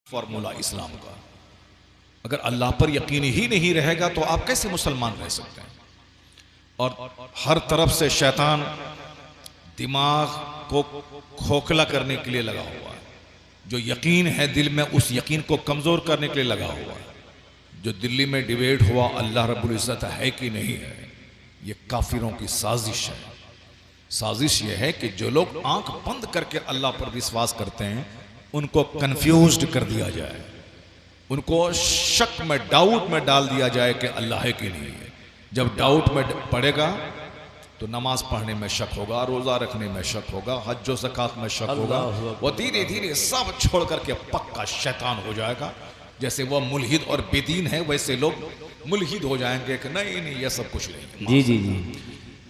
Formula इस्लाम का। अगर अल्लाह पर यकीन ही नहीं रहेगा तो आप कैसे मुसलमान रह सकते हैं? और हर तरफ से शैतान दिमाग को खोखला करने के लिए लगा हुआ है। जो यकीन है दिल में, उस यकीन को कमजोर करने के लिए लगा हुआ है। जो दिल्ली में डिबेट हुआ अल्लाह रब्बुल इज़्ज़त है कि नहीं है, ये काफिरों की साजिश है। साजिश ये है कि जो लोग आंख बंद करके अल्लाह पर विश्वास करते हैं उनको कंफ्यूज्ड कर दिया जाए, उनको शक में, डाउट में डाल दिया जाए कि अल्लाह है कि नहीं है। जब डाउट में पड़ेगा तो नमाज पढ़ने में शक होगा, रोजा रखने में शक होगा, हज व ज़कात में शक होगा। वो धीरे धीरे सब छोड़ करके पक्का शैतान हो जाएगा। जैसे वो मुल्हिद और बेदीन है वैसे लोग मुल्हिद हो जाएंगे कि नहीं नहीं ये सब कुछ नहीं। जी जी जी,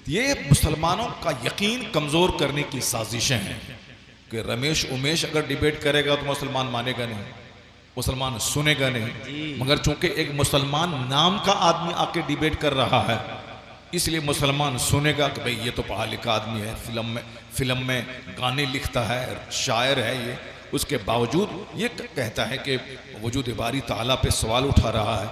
ये मुसलमानों का यकीन कमजोर करने की साजिशें हैं कि रमेश उमेश अगर डिबेट करेगा तो मुसलमान मानेगा नहीं, मुसलमान सुनेगा नहीं। मगर चूंकि एक मुसलमान नाम का आदमी आके डिबेट कर रहा है इसलिए मुसलमान सुनेगा कि भाई ये तो पढ़ा लिखा आदमी है, फिल्म में गाने लिखता है, शायर है ये। उसके बावजूद ये कहता है कि वजूद बारी ताला पे सवाल उठा रहा है।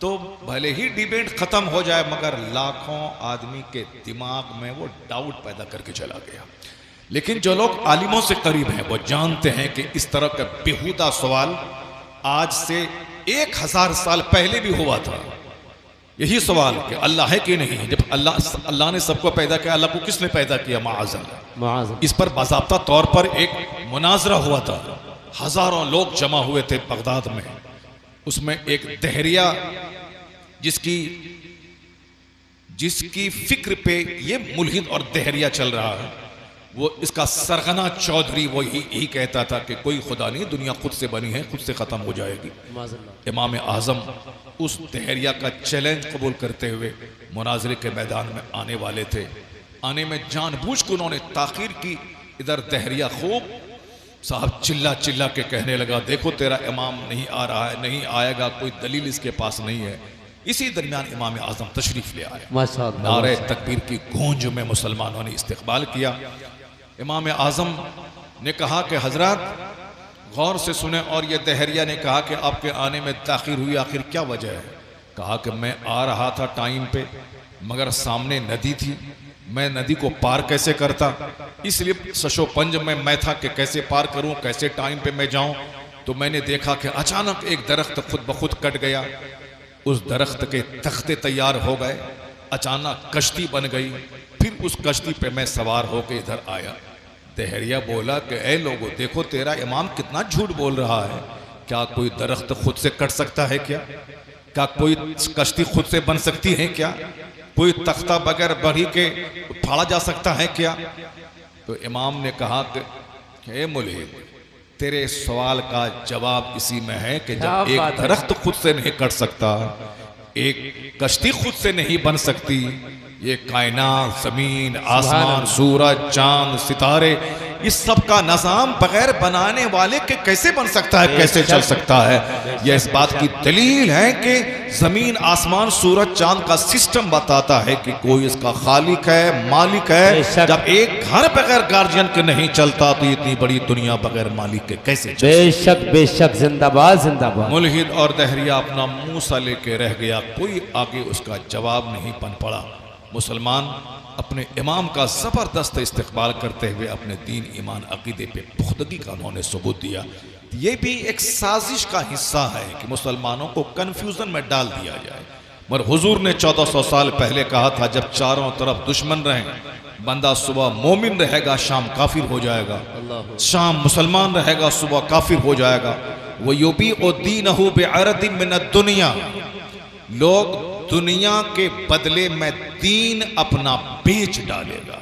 तो भले ही डिबेट खत्म हो जाए मगर लाखों आदमी के दिमाग में वो डाउट पैदा करके चला गया। लेकिन जो लोग आलिमों से करीब हैं वो जानते हैं कि इस तरह का बेहुदा सवाल आज से 1000 साल पहले भी हुआ था। यही सवाल कि अल्लाह है कि नहीं। जब अल्लाह ने सबको पैदा किया, अल्लाह को किसने पैदा किया? माअज़ल्लाह। इस पर बाज़ाब्ता तौर पर एक मुनाजरा हुआ था। हजारों लोग जमा हुए थे बगदाद में। उसमें एक दहरिया जिसकी फिक्र पे ये मुल्हिद और दहरिया चल रहा है, वो इसका सरगना चौधरी वो यही कहता था कि कोई खुदा नहीं, दुनिया खुद से बनी है, खुद से ख़त्म हो जाएगी। इमाम आज़म उस दहरिया का चैलेंज कबूल करते हुए मुनाजरे के मैदान में आने वाले थे। आने में जानबूझ के उन्होंने ताख़ीर की। इधर दहरिया खूब साहब चिल्ला चिल्ला के कहने लगा, देखो तेरा इमाम नहीं आ रहा है, नहीं आएगा, कोई दलील इसके पास नहीं है। इसी दरमियान इमाम आज़म तशरीफ ले आए। नारे तकबीर की गूंज में मुसलमानों ने इस्तकबाल किया। इमाम आज़म ने कहा कि हजरत गौर से सुने। और ये दहरिया ने कहा कि आपके आने में ताख़ीर हुई, आखिर क्या वजह है? कहा कि मैं आ रहा था टाइम पे मगर सामने नदी थी, मैं नदी को पार कैसे करता, इसलिए सशोपंज में मैं था कि कैसे पार करूं, कैसे टाइम पे मैं जाऊं। तो मैंने देखा कि अचानक एक दरख्त खुद ब खुद कट गया, उस दरख्त के तख्ते तैयार हो गए, अचानक कश्ती बन गई, फिर उस कश्ती पे मैं सवार होकर इधर आया। दहरिया बोला कि ए लोगों, देखो तेरा इमाम कितना झूठ बोल रहा है। क्या कोई दरख्त खुद से कट सकता है क्या? क्या कोई कश्ती खुद से बन सकती है क्या? कोई तख्ता बगैर बढ़ी के फाड़ा जा सकता है क्या? तो इमाम ने कहा कि ए मुल्हिद, तेरे सवाल का जवाब इसी में है कि जब एक दरख्त खुद से नहीं कट सकता, एक कश्ती खुद से नहीं बन सकती, ये कायनात, जमीन, आसमान, सूरज, चांद, सितारे, इस सब का निज़ाम बगैर बनाने वाले के कैसे बन सकता है, कैसे चल सकता है? यह इस बात की दलील है कि जमीन, आसमान, सूरज, चांद का सिस्टम बताता है कि कोई इसका खालिक है, मालिक है। जब एक घर बगैर गार्जियन के नहीं चलता तो इतनी बड़ी दुनिया बगैर मालिक के कैसे चलती? बेशक बेशक, जिंदाबाद जिंदाबाद। मुल्हिद और दहरिया अपना मुंह सा लेके रह गया, कोई आगे उसका जवाब नहीं बन पड़ा। मुसलमान अपने इमाम का ज़बरदस्त इस्तकबाल करते हुए अपने दीन, ईमान, अकीदे पे पुख्तगी का उन्होंने सबूत दिया। ये भी एक साजिश का हिस्सा है कि मुसलमानों को कन्फ्यूज़न में डाल दिया जाए। मगर हुजूर ने 1400 साल पहले कहा था, जब चारों तरफ दुश्मन रहें, बंदा सुबह मोमिन रहेगा, शाम काफिर हो जाएगा, शाम मुसलमान रहेगा, सुबह काफिर हो जाएगा। वो युबी ओ दीनहु बिअरदिन मिनद दुनिया, लोग दुनिया के बदले में दीन अपना बेच डालेगा।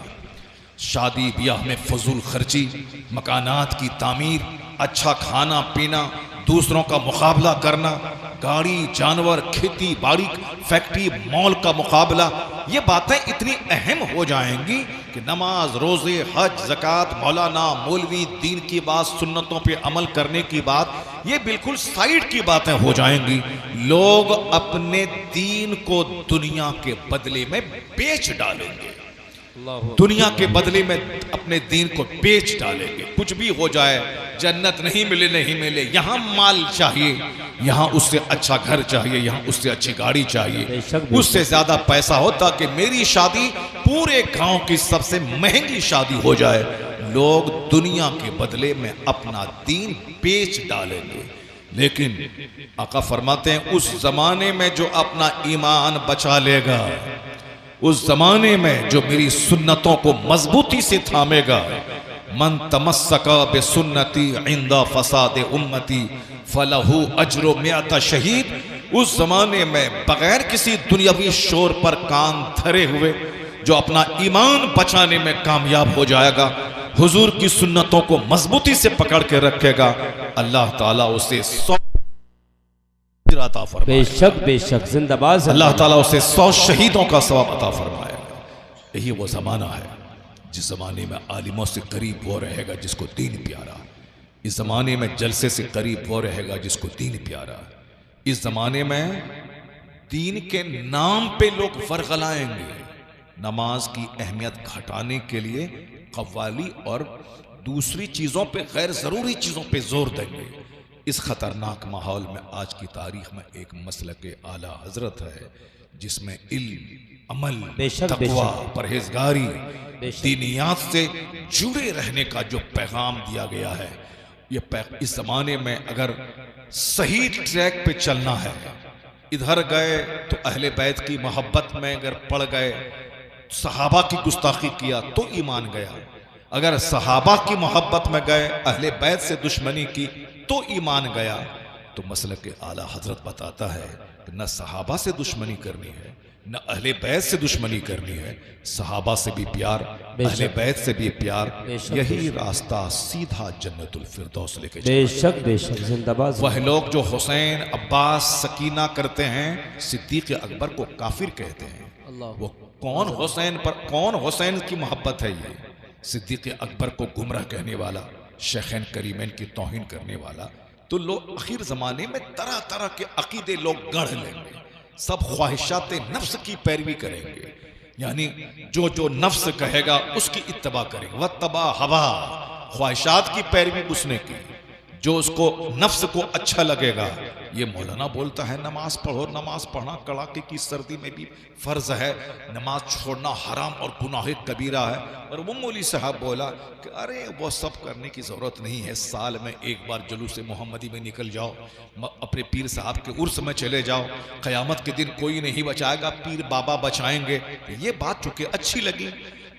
शादी ब्याह में फजूल खर्ची, मकानात की तामीर, अच्छा खाना पीना, दूसरों का मुकाबला करना, गाड़ी, जानवर, खेती बाड़ी, फैक्ट्री, मॉल का मुकाबला, ये बातें इतनी अहम हो जाएंगी कि नमाज, रोजे, हज, ज़कात, मौलाना, मौलवी, दीन की बात, सुन्नतों पे अमल करने की बात, ये बिल्कुल साइड की बातें हो जाएंगी। लोग अपने दीन को दुनिया के बदले में बेच डालेंगे। दुनिया के बदले में अपने दीन को बेच डालेंगे। कुछ भी हो जाए, जन्नत नहीं मिले नहीं मिले, यहाँ माल चाहिए, यहाँ उससे अच्छा घर चाहिए, यहाँ उससे अच्छी गाड़ी चाहिए, उससे ज्यादा पैसा हो ताकि मेरी शादी पूरे गांव की सबसे महंगी शादी हो जाए। लोग दुनिया के बदले में अपना दीन बेच डालेंगे। लेकिन आका फरमाते हैं उस जमाने में जो अपना ईमान बचा लेगा, उस जमाने में जो मेरी सुन्नतों को मजबूती से थामेगा, मन तमस्सका बेसुन्नती इंदा फसाद उम्मती फलहू अजरो मियाता शहीद। उस जमाने में बगैर किसी दुनियावी शोर पर कान धरे हुए जो अपना ईमान बचाने में कामयाब हो जाएगा, हुजूर की सुन्नतों को मजबूती से पकड़ के रखेगा, अल्लाह ताला उसे 100 अता फरमाएगा। बेशक बेशक जिंदाबाद। अल्लाह ताला उसे 100 शहीदों का सवाब अता फरमाएगा। यही वो जमाना है जिस जमाने में आलिमों से करीब वो रहेगा जिसको दीन प्यारा। इस जमाने में जलसे से करीब वो रहेगा जिसको दीन प्यारा। इस जमाने में दीन के नाम पे लोग वर्गलाएंगे, नमाज की अहमियत घटाने के लिए कव्वाली और दूसरी चीजों पे, गैर जरूरी चीजों पे जोर देंगे। इस खतरनाक माहौल में आज की तारीख में एक मसलक आला हजरत है जिसमें इल्म, अमल, तकवा, परहेजगारी, दीनियात से जुड़े रहने का जो पैगाम दिया गया है, ये इस जमाने में अगर सही ट्रैक पे चलना है, इधर गए तो अहले बैत की मोहब्बत में अगर पड़ गए, सहाबा की गुस्ताखी किया तो ईमान गया, अगर सहाबा की मोहब्बत में गए, अहले बैत से दुश्मनी की तो ईमान गया। तो मसलक के आला हजरत बताता है कि न सहाबा से दुश्मनी करनी है, न अहले बैत से दुश्मनी करनी है, सहाबा से भी प्यार, अहले बैत से भी प्यार, यही रास्ता सीधा जन्नतुल फिरदौस लेके जाता है। बेशक बेशक जिंदाबाद। वह लोग जो हुसैन, अब्बास, सकीना करते हैं, सिद्दीक अकबर को काफिर कहते हैं। वो कौन हुसैन पर, कौन हुसैन की मोहब्बत है? ये सिद्दीक अकबर को गुमराह कहने वाला, शेखैन करीमैन की तौहीन करने वाला। तो लोग आखिर जमाने में तरह तरह के अकीदे लोग गढ़ लेंगे, सब ख्वाहिशात नफ्स की पैरवी करेंगे, यानी जो जो नफ्स कहेगा उसकी इत्तबा करेंगे। वह तबा हवा, ख्वाहिशात की पैरवी उसने की, जो उसको नफ्स को अच्छा लगेगा। ये मौलाना बोलता है नमाज पढ़ो, नमाज पढ़ना कड़ाके की सर्दी में भी फर्ज है, नमाज छोड़ना हराम और गुनाह कबीरा है। और वो मौली साहब बोला कि अरे वो सब करने की ज़रूरत नहीं है, साल में एक बार जुलूस मोहम्मदी में निकल जाओ, अपने पीर साहब के उर्स में चले जाओ, क़यामत के दिन कोई नहीं बचाएगा, पीर बाबा बचाएंगे। ये बात चूँकि अच्छी लगी,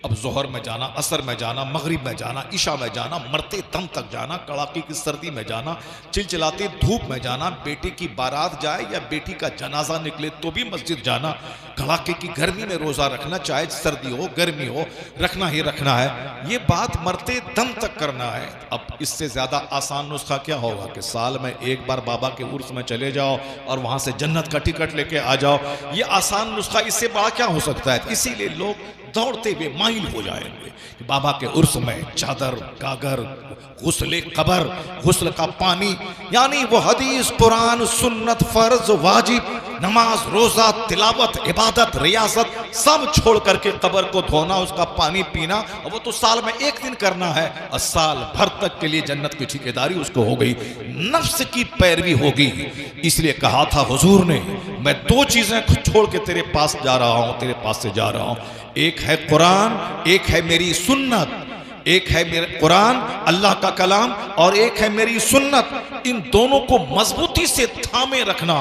अब जोहर में जाना, असर में जाना, मगरिब में जाना, इशा में जाना, मरते दम तक जाना, कड़ाके की सर्दी में जाना, चिलचिलाते धूप में जाना, बेटे की बारात जाए या बेटी का जनाजा निकले तो भी मस्जिद जाना, कड़ाके की गर्मी में रोजा रखना, चाहे सर्दी हो गर्मी हो, रखना ही रखना है। ये बात मरते दम तक करना है। अब इससे ज्यादा आसान नुस्खा क्या होगा कि साल में एक बार बाबा के उर्स में चले जाओ और वहां से जन्नत का टिकट लेके आ जाओ। ये आसान नुस्खा, इससे बड़ा क्या हो सकता है? इसीलिए लोग दौड़ते हुए माइल हो जाएंगे कि बाबा के उर्स में चादर, गागर, गुस्ले कबर, गुस्ल का पानी, यानी वो हदीस, कुरान, सुन्नत, फर्ज, वाजिब, नमाज, रोजा, तिलावत, इबादत, रियासत सब छोड़ करके कबर को धोना, उसका पानी पीना, और वो तो साल में एक दिन करना है और साल भर तक के लिए जन्नत की ठेकेदारी उसको हो गई, नफ्स की पैरवी होगी। इसलिए कहा था हुजूर ने, मैं दो चीजें छोड़ के तेरे पास जा रहा हूं, तेरे पास से जा रहा हूं, एक है कुरान, एक है मेरी सुन्नत। एक है मेरा कुरान, अल्लाह का कलाम, और एक है मेरी सुन्नत। इन दोनों को मजबूती से थामे रखना,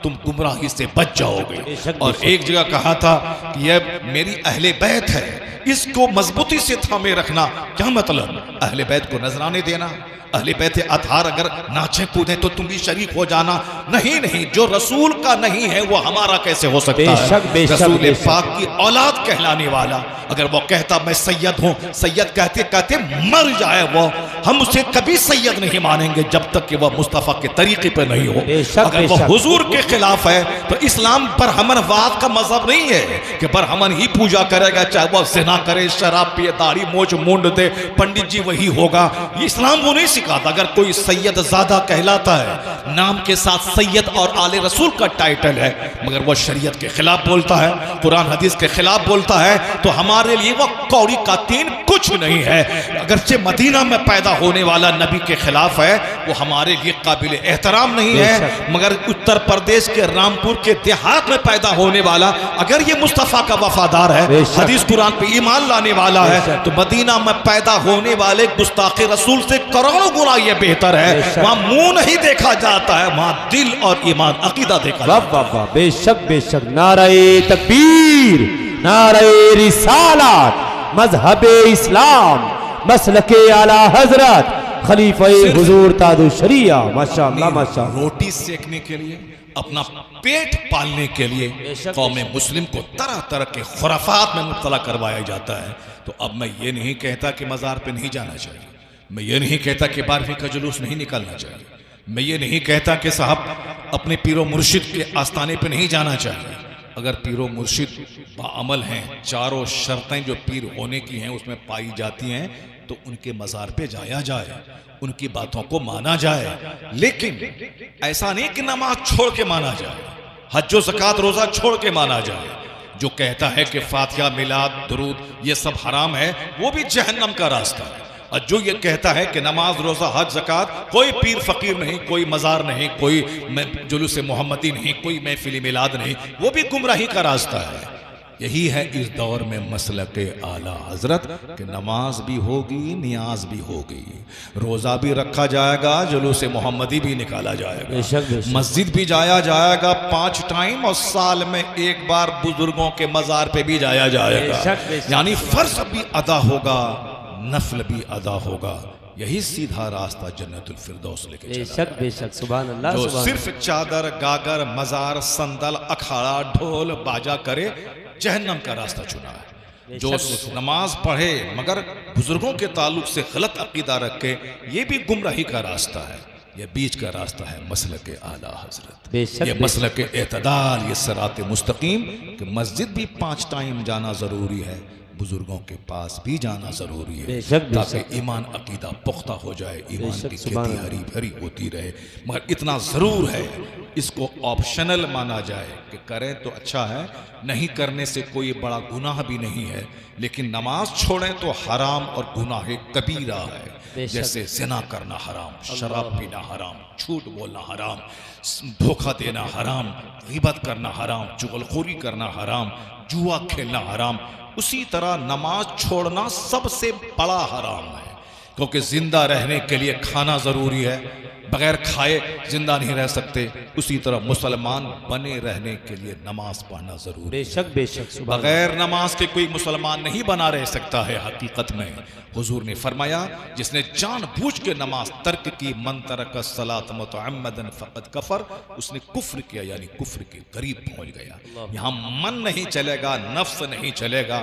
तुम गुमराही से बच जाओगे। और एक जगह कहा था कि यह मेरी अहले बैत है, इसको मजबूती से थामे रखना। क्या मतलब? अहले बैत को नजराने देना, अहले बैत अतहार अगर नाचे कूदे तो तुम भी शरीक हो जाना। नहीं नहीं, जो रसूल का नहीं है वो हमारा कैसे हो सकता है? रसूल पाक की औलाद कहलाने वाला अगर वो कहता मैं सैयद हूं, सैयद कहते कहते मर जाए वो, हम उसे कभी सैयद नहीं मानेंगे जब तक कि वह मुस्तफा के तरीके पर नहीं हो। अगर वो हुजूर के खिलाफ है तो इस्लाम बरहमनवाद का मजहब नहीं है कि बरहमन ही पूजा करेगा, चाहे वह ज़िना करे, शराब पिए, दाढ़ी मोछ मूंड दे, पंडित जी वही होगा। ये इस्लाम वो नहीं सिखाता। अगर कोई सैयद ज़ादा कहलाता है, नाम के साथ सैयद और आले रसूल का टाइटल है, मगर वो शरीयत के खिलाफ बोलता है, कुरान हदीस के खिलाफ बोलता है, तो हमारे लिए वो कौड़ी का तीन कुछ नहीं है। अगरचे मदीना में पैदा होने वाला नबी के खिलाफ है, वो हमारे लिए काबिल एहतराम नहीं है, मगर उत्तर प्रदेश के रामपुर के देहात में पैदा होने वाला अगर ये मुस्तफ़ा का वफादार है, हदीस कुरान पे ईमान लाने वाला है, तो मदीना में पैदा होने वाले गुस्ताखे रसूल से करोड़ों गुना ये बेहतर है। वहां मुंह नहीं देखा जाता है, वहां दिल और ईमान अकीदा देखा जाता है। बेशक बेशक। नारे तकबीर, नारे रिसालत, मजहबे इस्लाम, मसलके आला हजरत खलीफे हुजूर तादु शरिया। माशाअल्लाह माशाअल्लाह। रोटी सेकने के लिए, अपना पेट पालने के लिए कौम मुस्लिम को तरह तरह के खुराफात में मुब्तला करवाया जाता है। तो अब मैं ये नहीं कहता कि मज़ार पे नहीं जाना चाहिए, मैं ये नहीं कहता कि 12वीं का जुलूस नहीं निकालना चाहिए, मैं ये नहीं कहता कि साहब अपने पीरो मुर्शिद के आस्थाने पे नहीं जाना चाहिए। अगर पीरो मुर्शिद बाअमल हैं, चारों शर्तें जो पीर होने की हैं उसमें पाई जाती हैं, तो उनके मज़ार पे जाया जाए, उनकी बातों को माना जाए। लेकिन ऐसा नहीं कि नमाज छोड़ के माना जाए, हज ज़कात रोज़ा छोड़ के माना जाए। जो कहता है कि फातिहा मिलाद दुरूद ये सब हराम है, वो भी जहन्नम का रास्ता है। और जो ये कहता है कि नमाज रोज़ा हज ज़कात, कोई पीर फ़कीर नहीं, कोई मज़ार नहीं, कोई जुलूस मोहम्मदी नहीं, कोई महफिल मिलाद नहीं, वो भी गुमराही का रास्ता है। यही है इस दौर में मसलके आला हजरत कि नमाज भी होगी, नियाज भी होगी, रोज़ा भी रखा जाएगा, जुलूस मोहम्मदी भी निकाला जाएगा, मस्जिद भी जाया जाएगा 5 टाइम, और साल में एक बार बुजुर्गों के मज़ार पे भी जाया जाएगा। यानी फ़र्ज भी अदा होगा, नफल भी अदा होगा। यही सीधा रास्ता जन्नतुल फिरदौस लेके चला। बेशक सुभान अल्लाह। जो सिर्फ चादर गागर मज़ार संदल अखाड़ा ढोल बाजा करे, जहन्नम का रास्ता चुना है। जो नमाज पढ़े मगर बुजुर्गों के ताल्लुक से गलत अकीदा रखे, ये भी गुमराही का रास्ता है। ये बीच का रास्ता है मसलके आला हजरत, ये मसलके एतदाल, ये सिरात मुस्तकीम कि मस्जिद भी 5 टाइम जाना जरूरी है, बुजुर्गों के पास भी जाना जरूरी है, ताकि ईमान अकीदा पुख्ता हो जाए, ईमान की खेती हरी भरी होती रहे। मगर इतना ज़रूर है, इसको ऑप्शनल माना जाए कि करें तो अच्छा है, नहीं करने से कोई बड़ा गुनाह भी नहीं है, लेकिन नमाज छोड़ें तो हराम और गुनाह कबीरा है। जैसे ज़िना करना हराम, शराब पीना हराम, झूठ बोलना हराम, धोखा देना हराम, ग़ीबत करना हराम, चुगलखोरी करना हराम, जुआ खेलना हराम। उसी तरह नमाज छोड़ना सबसे बड़ा हराम है, क्योंकि जिंदा रहने के लिए खाना जरूरी है, बगैर खाए जिंदा नहीं रह सकते। उसी तरह मुसलमान बने रहने के लिए नमाज पढ़ना जरूरी है। बेशक बेशक। बगैर नमाज के कोई मुसलमान नहीं बना रह सकता है। हकीकत में हुजूर ने फरमाया, जिसने जानबूझ के नमाज तर्क की, मन तरक सलात मुतअम्मदन फ़क़द कफ़र, उसने कुफ्र किया, यानी कुफ्र के करीब पहुंच गया। यहाँ मन नहीं चलेगा, नफ्स नहीं चलेगा,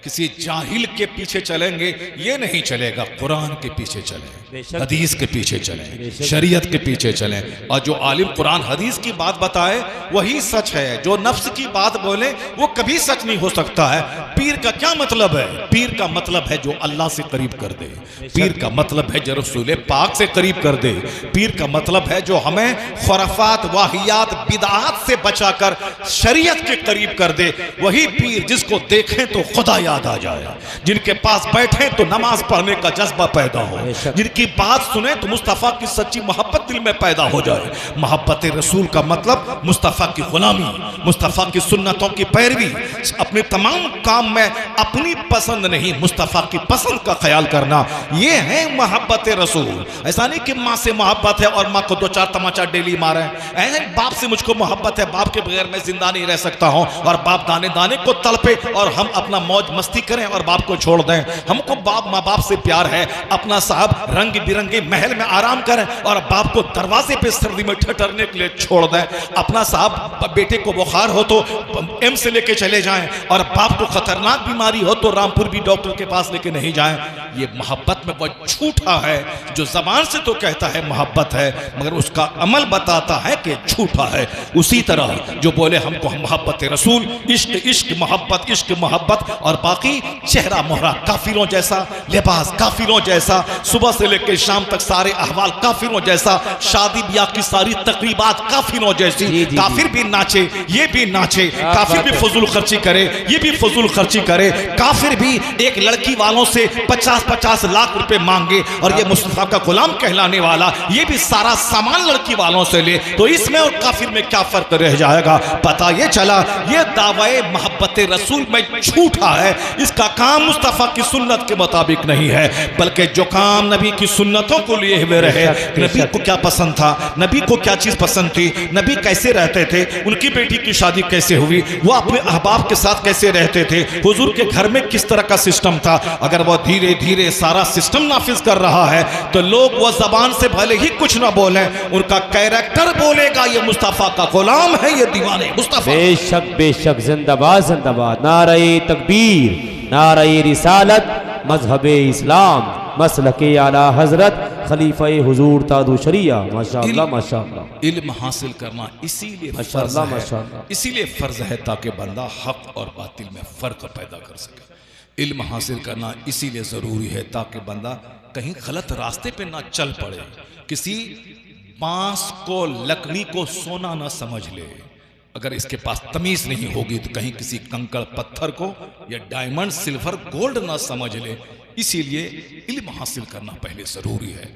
किसी जाहिल के पीछे चलेंगे ये नहीं चलेगा, कुरान के पीछे चलें, हदीस के पीछे चलें, शरीयत के पीछे चलें। और जो आलिम कुरान हदीस की बात बताए वही सच है, जो नफ्स की बात बोले वो कभी सच नहीं हो सकता है। पीर का क्या मतलब है? पीर का मतलब है जो अल्लाह से करीब कर दे, पीर का मतलब है जो रसूल पाक से करीब कर दे, पीर का मतलब है जो हमें खुराफात वाहियात बिदआत से बचाकर शरीयत के करीब कर दे। वही पीर जिसको देखें तो खुदा याद आ जाए, जिनके पास बैठे तो नमाज पढ़ने का जज्बा पैदा हो, जिनकी बात सुने तो मुस्तफ़ा की सच्ची मोहब्बत दिल में पैदा हो जाए। मोहब्बत रसूल का मतलब मुस्तफ़ा की गुलामी, मुस्तफ़ा की सुन्नतों की पैरवी, अपने तमाम काम में अपनी पसंद नहीं मुस्तफ़ा की पसंद का ख्याल करना, ये है मोहब्बत रसूल। ऐसा नहीं कि माँ से मोहब्बत है और माँ को 2-4 तमाचा डेली मारे, ऐसे बाप से मुझको मोहब्बत है, बाप के बगैर मैं जिंदा नहीं रह सकता हूँ, और बाप दाने दाने को तड़पे और हम अपना मौज मस्ती करें और बाप को छोड़ दें। हमको बाप माँ बाप से प्यार है, अपना साहब रंग बिरंगे महल में आराम करें और बाप को दरवाजे पे सर्दी में ठहरने के लिए छोड़ दें। अपना साहब बेटे को बुखार हो तो एम्स से लेके चले जाएं, और बाप को खतरनाक बीमारी हो तो रामपुर भी डॉक्टर के पास लेके नहीं जाएं। ये मोहब्बत में बहुत झूठा है, जो जबान से तो कहता है मोहब्बत है मगर उसका अमल बताता है कि झूठा है। उसी तरह जो बोले हमको मोहब्बत रसूल, इश्क इश्क मोहब्बत, इश्क मोहब्बत, और बाकी चेहरा मोहरा काफिरों जैसा, लिबास काफिरों जैसा, सुबह से लेकर शाम तक सारे अहवाल काफिरों जैसे, जैसा शादी ब्याह की सारी तकरीबात काफिरों जैसी, काफिर भी नाचे ये भी नाचे, काफिर भी फजूल खर्ची करे ये भी फजूल खर्ची करे, काफिर भी एक लड़की वालों से 50-50 लाख रुपए मांगे और ये मुस्तफा का गुलाम कहलाने वाला ये भी सारा सामान लड़की वालों से ले, तो इसमें और काफिर में क्या फर्क रह जाएगा? पता ये चला ये दावे मोहब्बत रसूल में झूठा है, इसका काम मुस्तफा की सुन्नत के मुताबिक नहीं है, बल्कि जो काम नबी की सुन्नतों को लिए हुए रहे। नबी को क्या पसंद था, नबी को क्या चीज पसंद थी, नबी कैसे रहते थे, उनकी बेटी की शादी कैसे हुई, वो अपने अहबाब के साथ कैसे रहते थे, हुजूर के घर में किस तरह का सिस्टम था, अगर वो धीरे धीरे सारा सिस्टम नाफिज कर रहा है तो लोग वो जबान से भले ही कुछ ना बोले, उनका कैरेक्टर बोलेगा ये मुस्तफा का गुलाम है, ये दीवाने मुस्तफा। बेशक बेशक, जिंदाबाद जिंदाबाद, नारे तकबीर, नारे रिसालत, मजहबे इस्लाम, मसलके आला हजरत, खलीफा हुजूर तादु शरिया। माशाअल्लाह माशाअल्लाह। इल्म हासिल करना इसीलिए माशाअल्लाह माशाअल्लाह, इसीलिए फर्ज है ताकि बंदा हक और बातिल में फर्क पैदा कर सके। इल्म हासिल करना इसीलिए जरूरी है ताकि बंदा कहीं गलत रास्ते पे ना चल पड़े, किसी बांस को लकड़ी को सोना ना समझ ले। अगर इसके पास तमीज नहीं होगी तो कहीं किसी कंकड़ पत्थर को या डायमंड सिल्वर गोल्ड ना समझ ले। इसीलिए इल्म हासिल करना पहले जरूरी है,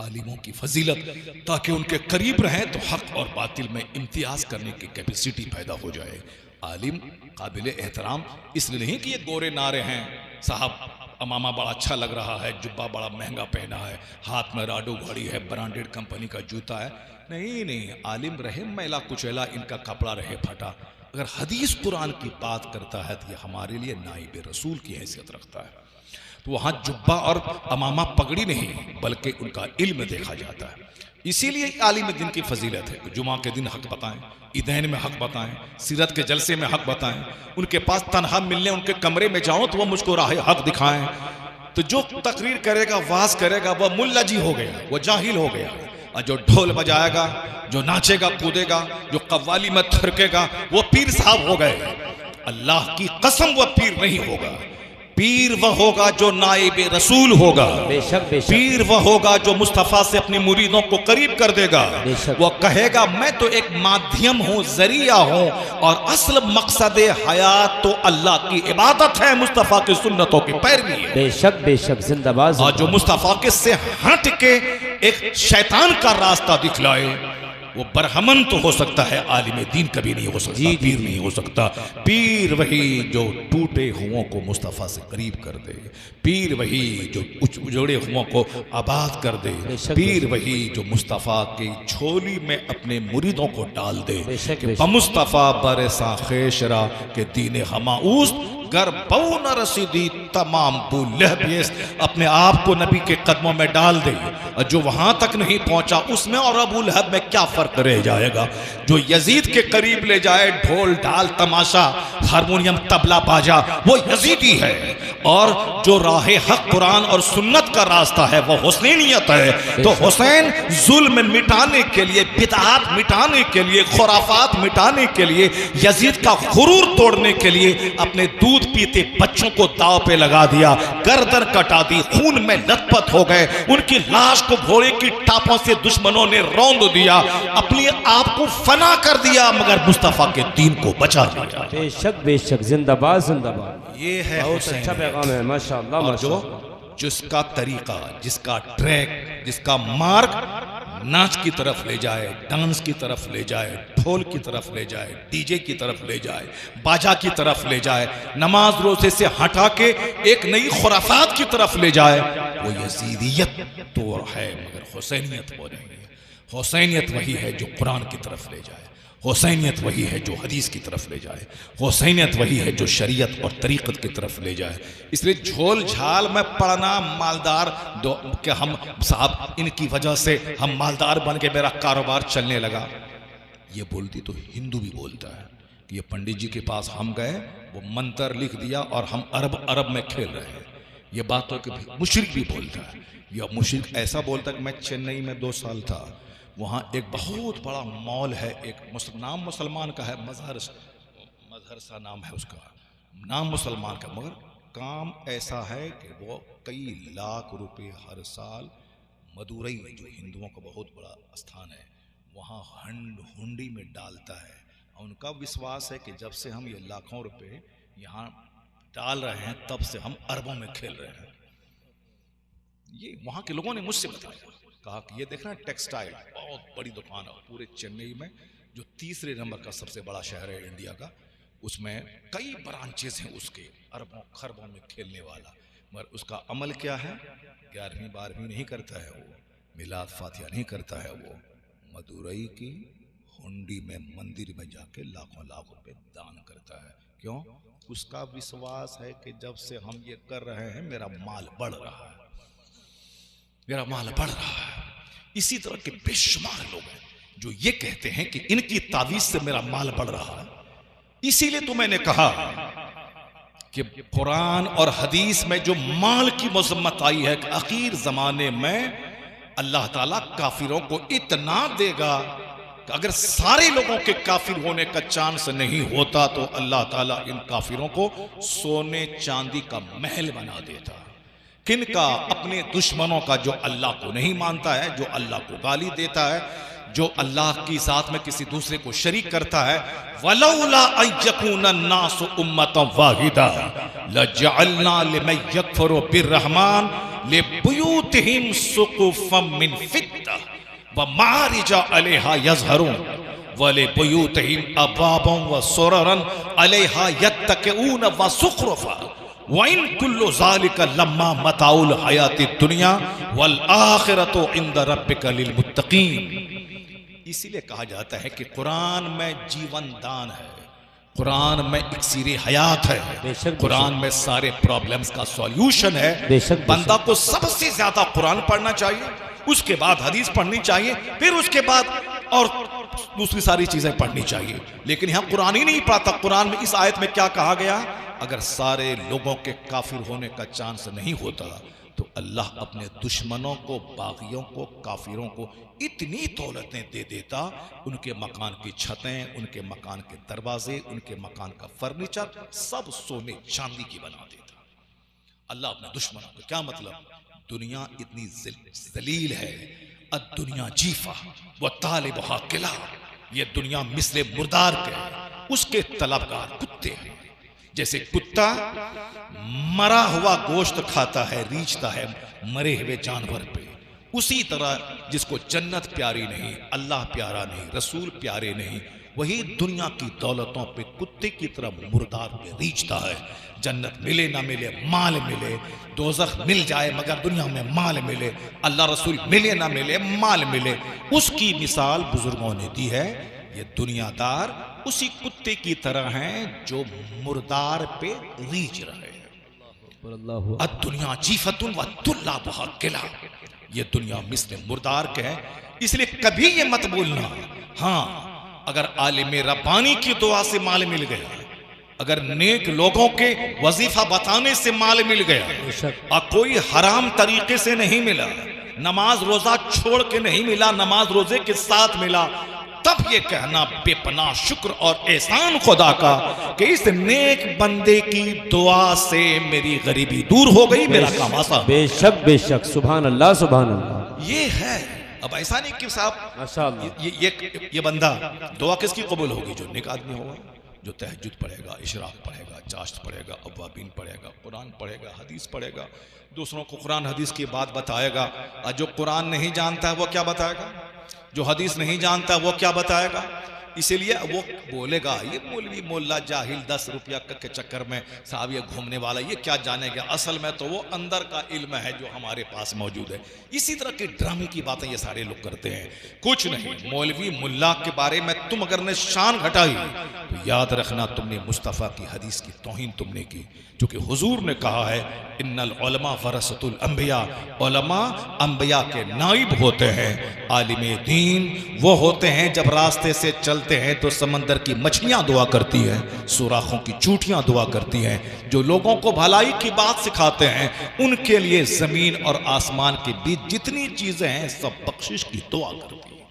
आलिमों की फजीलत, ताकि उनके करीब रहें तो हक और बातिल में इम्तियाज करने की कैपेसिटी पैदा हो जाए। आलिम काबिल एहतराम इसलिए नहीं कि ये गोरे नारे हैं, साहब अमामा बड़ा अच्छा लग रहा है, जुब्बा बड़ा महंगा पहना है, हाथ में राडो घड़ी है, ब्रांडेड कंपनी का जूता है, नहीं नहीं, आलिम रहे मैला कुचैला, इनका कपड़ा रहे फटा, अगर हदीस कुरान की बात करता है तो ये हमारे लिए नाइब रसूल की हैसियत रखता है। तो वहाँ जुब्बा और अमामा पगड़ी नहीं बल्कि उनका इल्म देखा जाता है। इसीलिए आलिम दिन की फजीलत है, जुमा के दिन हक बताएं, ईदैन में हक बताएं, सीरत के जलसे में हक बताएं, उनके पास तनहा मिलने उनके कमरे में जाओ तो वह मुझको राह हक दिखाएं। तो जो तकरीर करेगा वाज करेगा वह मुल्ला जी हो गया, वह जाहिल हो गया, और जो ढोल बजाएगा, जो नाचेगा कूदेगा, जो कव्वाली में थरकेगा वो पीर साहब हो गए। अल्लाह की कसम वह पीर नहीं होगा, पीर वह होगा जो नाइब रसूल होगा, बेशक बेशक, पीर वह होगा जो मुस्तफा से अपनी मुरीदों को करीब कर देगा। वो कहेगा मैं तो एक माध्यम हूँ, जरिया हूँ, और असल मकसद हयात तो अल्लाह की इबादत है, मुस्तफा की सुन्नतों की पैरवी है। बेशक बेशक, जिंदाबाद। और जो मुस्तफा के से हट के एक शैतान का रास्ता दिखलाए वो बरहमन तो हो सकता है, आलिम दीन कभी नहीं हो सकता, पीर नहीं हो सकता। पीर वही जो टूटे हुओं को मुस्तफ़ा से करीब कर दे, पीर वही जो उजड़े हुओं को आबाद कर दे, पीर वही जो मुस्तफ़ा की झोली में अपने मुरीदों को डाल दे। मुस्तफ़ा बरसा खेशरा के दीन हमाऊस गर बहु न रसीदी तमाम बुलहबेस, अपने आप को नबी के कदमों में डाल दे, और जो वहां तक नहीं पहुंचा उसमें और अबू लहब में क्या फर्क रह जाएगा। जो यजीद के करीब ले जाए ढोल ढाल तमाशा हारमोनियम तबला बाजा वो यजीदी है, और जो राह हक कुरान और सुन्नत का रास्ता है वो हुसैनियत है। तो हुसैन जुल्म मिटाने के लिए, बिदअत मिटाने के लिए, खुराफात मिटाने के लिए, यजीद का गुरूर तोड़ने के लिए अपने दूध पीते बच्चों को दाव पे लगा दिया, गर्दन कटा दी, खून में लथपथ हो गए, उनकी लाश को घोड़े की टापों से दुश्मनों ने रौंद दिया, अपने आप को फना कर दिया, मगर मुस्तफा के दीन को बचा लिया। बेशक बेशक, जिंदाबाद जिंदाबाद। ये है बहुत अच्छा पैगाम है, माशाअल्लाह माशाअल्लाह। जिसका तरीका, जिसका ट्रैक, जिसका मार्ग नाच की तरफ ले जाए, डांस की तरफ ले जाए, ढोल की तरफ ले जाए, डीजे की तरफ ले जाए, बाजा की तरफ ले जाए, नमाज रोजे से हटा के एक नई खुराफात की तरफ ले जाए, वो यजीदियत तो है मगर हुसैनियत वो नहीं है। हुसैनियत वही है जो कुरान की तरफ ले जाए, हुसैनियत वही है जो हदीस की तरफ ले जाए, हुसैनियत वही है जो शरीयत और तरीक़त की तरफ ले जाए। इसलिए झोल झाल में पढ़ना मालदार दो कि हम साहब इनकी वजह से हम मालदार बन के मेरा कारोबार चलने लगा, ये बोलती तो हिंदू भी बोलता है कि ये पंडित जी के पास हम गए, वो मंत्र लिख दिया और हम अरब अरब में खेल रहे हैं। ये बात तो कि मुशरिक भी बोलता है, या मुशरिक ऐसा बोलता है कि मैं चेन्नई में 2 साल था, वहाँ एक बहुत बड़ा मॉल है, एक नाम मुसलमान का है, मजहर सा नाम है उसका, नाम मुसलमान का, मगर काम ऐसा है कि वो कई लाख रुपए हर साल मदुरई जो हिंदुओं का बहुत बड़ा स्थान है, वहाँ हुंडी में डालता है। उनका विश्वास है कि जब से हम ये लाखों रुपए यहाँ डाल रहे हैं तब से हम अरबों में खेल रहे हैं। ये वहाँ के लोगों ने मुझसे बताया, कहा कि ये देखना टेक्सटाइल बहुत बड़ी दुकान है पूरे चेन्नई में, जो तीसरे नंबर का सबसे बड़ा शहर है इंडिया का, उसमें कई ब्रांचेस हैं उसके, अरबों खरबों में खेलने वाला। मगर उसका अमल क्या है? 11वीं 12वीं नहीं करता है वो, मिलाद फातिहा नहीं करता है वो, मदुरई की हुंडी में मंदिर में जाके लाखों लाख रुपए दान करता है। क्यों? उसका विश्वास है कि जब से हम ये कर रहे हैं मेरा माल बढ़ रहा है, मेरा माल बढ़ रहा है। इसी तरह के बेशुमार लोग हैं जो ये कहते हैं कि इनकी तावीज से मेरा माल बढ़ रहा है। इसीलिए तो मैंने कहा कि कुरान और हदीस में जो माल की मजम्मत आई है कि आखिर जमाने में अल्लाह ताला काफिरों को इतना देगा कि अगर सारे लोगों के काफिर होने का चांस नहीं होता तो अल्लाह ताला इन काफिरों को सोने चांदी का महल बना देता। किनका? अपने दुश्मनों का, जो अल्लाह को नहीं मानता है, जो अल्लाह को गाली देता है, जो अल्लाह की साथ में किसी दूसरे को शरीक करता है। वलौला अन यकूना अन्नासु उम्मतन वाहिदा लजअलना लिमन यकफुरु बिर्रहमान लिबुयूतिहिम सुकुफम मिन फिद्दा व मारिजा अलैहा यज़हरून व लिबुयूतिहिम अबाबन व सुररन अलैहा यत्तक़ऊन व ज़ुख़रुफ़ा व इन कुल्लु ज़ालिका लम्मा मताउल हयाति दुनिया वल आखिरतु इंद रब्बिका लिल मुत्तक़ीन। इसीलिए कहा जाता है कि कुरान में जीवन दान है, कुरान में इक्सीर हयात है, कुरान में सारे प्रॉब्लम्स का सॉल्यूशन है। बंदा को सबसे ज्यादा कुरान पढ़ना चाहिए, उसके बाद हदीस पढ़नी चाहिए, फिर उसके बाद और दूसरी सारी चीजें पढ़नी चाहिए। लेकिन यहां कुरान ही नहीं पढ़ता। कुरान में इस आयत में क्या कहा गया? अगर सारे लोगों के काफिर होने का चांस नहीं होता तो अल्लाह अपने दुश्मनों को, बागियों को, काफिरों को इतनी दौलतें दे देता, उनके मकान की छतें, उनके मकान के दरवाजे, उनके मकान का फर्नीचर सब सोने चांदी की बना देता अल्लाह अपने दुश्मनों को। क्या मतलब? दुनिया इतनी जलील है, दुनिया जीफा व तालिबुहा किला, ये दुनिया मिस्ले मुर्दार के, उसके तलबगार कुत्ते हैं। जैसे कुत्ता मरा हुआ गोश्त खाता है, रीछता है मरे हुए जानवर पे, उसी तरह जिसको जन्नत प्यारी नहीं, अल्लाह प्यारा नहीं, रसूल प्यारे नहीं, वही दुनिया की दौलतों पे कुत्ते की तरह मुर्दार पे रीछता है। जन्नत मिले ना मिले, माल मिले, दोज़ख मिल जाए मगर दुनिया में माल मिले, अल्लाह रसूल मिले ना मिले, माल मिले। उसकी मिसाल बुजुर्गों ने दी है। ये दुनियादार उसी कुत्ते की तरह हैं जो मुर्दार पे रीझ रहे हैं। दुनिया जीफतुन व तुल्लाबुहा किला, ये दुनिया मिस्ल मुर्दार के है। इसलिए कभी ये मत बोलना, हाँ अगर आलिम रब्बानी की दुआ से माल मिल गया, अगर नेक लोगों के वजीफा बताने से माल मिल गया और कोई हराम तरीके से नहीं मिला, नमाज रोजा छोड़ के नहीं मिला, नमाज रोजे के साथ मिला, तब ये कहना बेपनाह शुक्र और एहसान खुदा का कि इस नेक बंदे की दुआ से मेरी गरीबी दूर हो गई, मेरा काम आसान। बेशक बेशक, सुभान अल्लाह सुभान अल्लाह। ये है। अब ऐसा नहीं कि साहब ये बंदा दुआ किसकी कबूल होगी? जो नेक आदमी होगा, जो तहज्जुद पढ़ेगा, इशराक पढ़ेगा, चाश्त पढ़ेगा, अव्वाबीन पढ़ेगा, कुरान पढ़ेगा, हदीस पढ़ेगा, दूसरों को कुरान हदीस की बात बताएगा। और जो कुरान नहीं जानता है वो क्या बताएगा? जो हदीस नहीं जानता वो क्या बताएगा? इसीलिए वो बोलेगा ये मौलवी मोल्ला जाहिल 10 रुपया के चक्कर में साहब ये घूमने वाला, ये क्या जानेगा? असल में तो वो अंदर का इल्म है जो हमारे पास मौजूद है। इसी तरह के ड्रामे की बातें ये सारे लोग करते हैं। कुछ नहीं, मौलवी मुल्ला के बारे में तुम अगर ने शान घटाई तो याद रखना तुमने मुस्तफ़ा की हदीस की तौहीन तुमने की, क्योंकि हुजूर ने कहा है इन्नल उलमा वरसतुल अंबिया, उलमा अंबिया के नाइब होते हैं। आलिम दीन वो होते हैं जब रास्ते से चलते हैं तो समंदर की मछलियां दुआ करती हैं, सुराखों की चूटियां दुआ करती हैं। जो लोगों को भलाई की बात सिखाते हैं उनके लिए जमीन और आसमान के बीच जितनी चीजें हैं सब बख्शिश की दुआ करती हैं।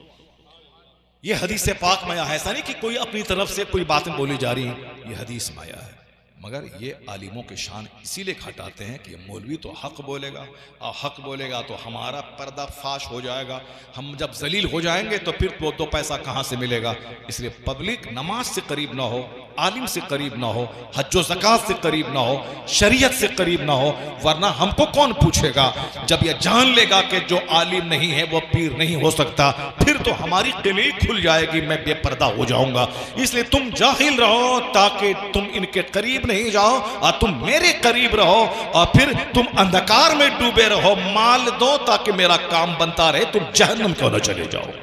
ये हदीस पाक में आया है। ऐसा नहीं कि कोई अपनी तरफ से कोई बातें बोली जा रही हैं, ये हदीस में आया है। मगर ये आलिमों के शान इसीलिए घटाते हैं कि मौलवी तो हक बोलेगा, और हक बोलेगा तो हमारा पर्दा फाश हो जाएगा, हम जब जलील हो जाएंगे तो फिर वो 2 पैसा कहाँ से मिलेगा। इसलिए पब्लिक नमाज से करीब ना हो, आलिम से करीब ना हो, हज ज़कात से करीब ना हो, शरीयत से करीब ना हो, वरना हमको कौन पूछेगा। जब यह जान लेगा कि जो आलिम नहीं है वो पीर नहीं हो सकता, फिर तो हमारी किली खुल जाएगी, मैं बेपर्दा हो जाऊंगा। इसलिए तुम जाहिल रहो ताकि तुम इनके करीब नहीं जाओ, और तुम मेरे करीब रहो, और फिर तुम अंधकार में डूबे रहो। माल दो ताकि मेरा काम बनता रहे, तुम जहन्नम क्यों न चले जाओ।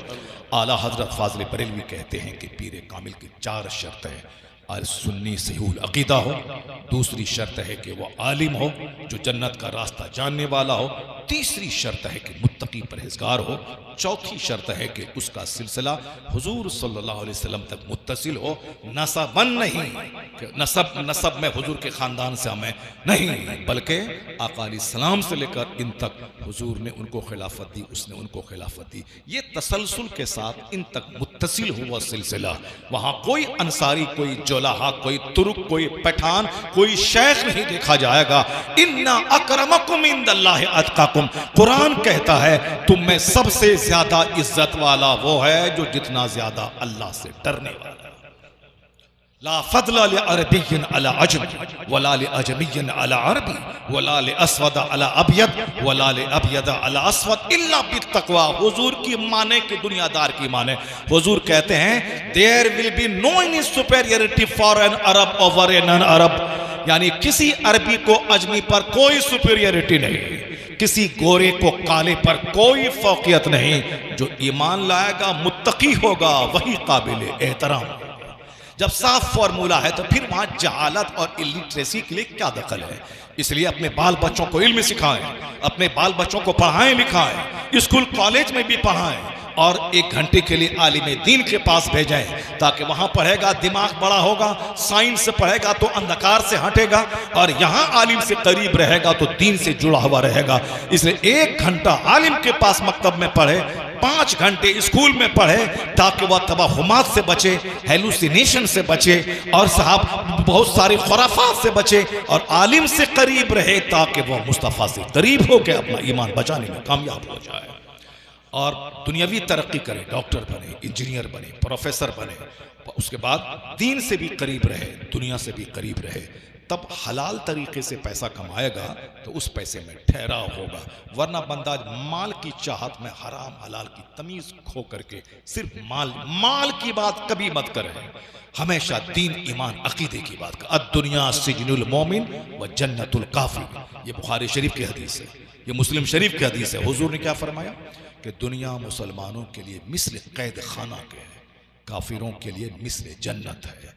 आला हजरत फाजिल बरेलवी कहते हैं कि पीर कामिल की 4 शर्त है। सुन्नी सहीहुल अकीदा हो, दूसरी शर्त है कि वो आलिम हो जो जन्नत का रास्ता जानने वाला हो, तीसरी शर्त है कि मुत्तकी परहेजगार हो, चौथी शर्त है कि उसका सिलसिला हुजूर सल्लल्लाहु अलैहि वसल्लम तक मुत्तसिल हो, नसबन नहीं, नसब में हुजूर के खानदान से हमें नहीं, बल्कि आका अलैहिस्सलाम से लेकर इन तक हुजूर ने उनको खिलाफत दी, उसने उनको खिलाफत दी, ये तसलसल के साथ इन तक मुत्तसिल हुआ सिलसिला। वहां कोई अंसारी, कोई जोलाहा, कोई तुर्क, कोई पठान, कोई शेख नहीं देखा जाएगा। इन्ना अकरमकुम इंदल्लाहि अतकाकुम, कुरान कहता है तुम में सबसे ज्यादा इज्जत वाला वो है जो जितना ज्यादा अल्लाह से डरने वाला है। ला फदला लि अरबिय्यिन अला अजमी वला लि अजमिय्यिन अला अरबी वला लि अस्वद अला अबयद वला लि अबयद अला अस्वद इल्ला बित्तक़वा। हुजूर की माने कि दुनियादार की माने, हुजूर कहते हैं there will be no any superiority for an Arab over a non Arab, यानी किसी अरबी को अजमी पर कोई सुपेरियरिटी नहीं, किसी गोरे को काले पर कोई फौकियत नहीं। जो ईमान लाएगा, मुत्तकी होगा, वही काबिल एहतराम। जब साफ फॉर्मूला है तो फिर वहां जहालत और इलिटरेसी के लिए क्या दखल है। इसलिए अपने बाल बच्चों को इल्म सिखाएं, अपने बाल बच्चों को पढ़ाएं लिखाएं, स्कूल कॉलेज में भी पढ़ाएं, और 1 घंटे के लिए आलिम दीन के पास भेजें ताकि वहां पढ़ेगा, दिमाग बड़ा होगा, साइंस से पढ़ेगा तो अंधकार से हटेगा, और यहां आलिम से करीब रहेगा तो दीन से जुड़ा हुआ रहेगा। इसलिए 1 घंटा आलिम के पास मकतब में पढ़े, 5 घंटे स्कूल में पढ़े, ताकि वह तबाहुमात से बचे, हेलुसिनेशन से बचे, और साहब बहुत सारी खुराफात से बचे, और आलिम से करीब रहे ताकि वह मुस्तफ़ा से करीब होकर अपना ईमान बचाने में कामयाब हो जाए और दुनियावी तरक्की करे, डॉक्टर बने, इंजीनियर बने, प्रोफेसर बने, उसके बाद दीन से भी करीब रहे, दुनिया से भी करीब रहे। तब हलाल तरीके से पैसा कमाएगा तो उस पैसे में ठहराव होगा, वरना बंदा माल की चाहत में हराम हलाल की तमीज खो करके सिर्फ माल की बात कभी मत करें। हमेशा दीन, ईमान, अकीदे की बात कर। अद्दुनिया सिजनुल मोमिन व जन्नतुल काफिर, ये बुखारी शरीफ की हदीस है, ये मुस्लिम शरीफ की हदीस है। हुजूर ने क्या फरमाया कि दुनिया मुसलमानों के लिए मिस्ल कैद खाना के है, काफिरों के लिए मिस्ल जन्नत है।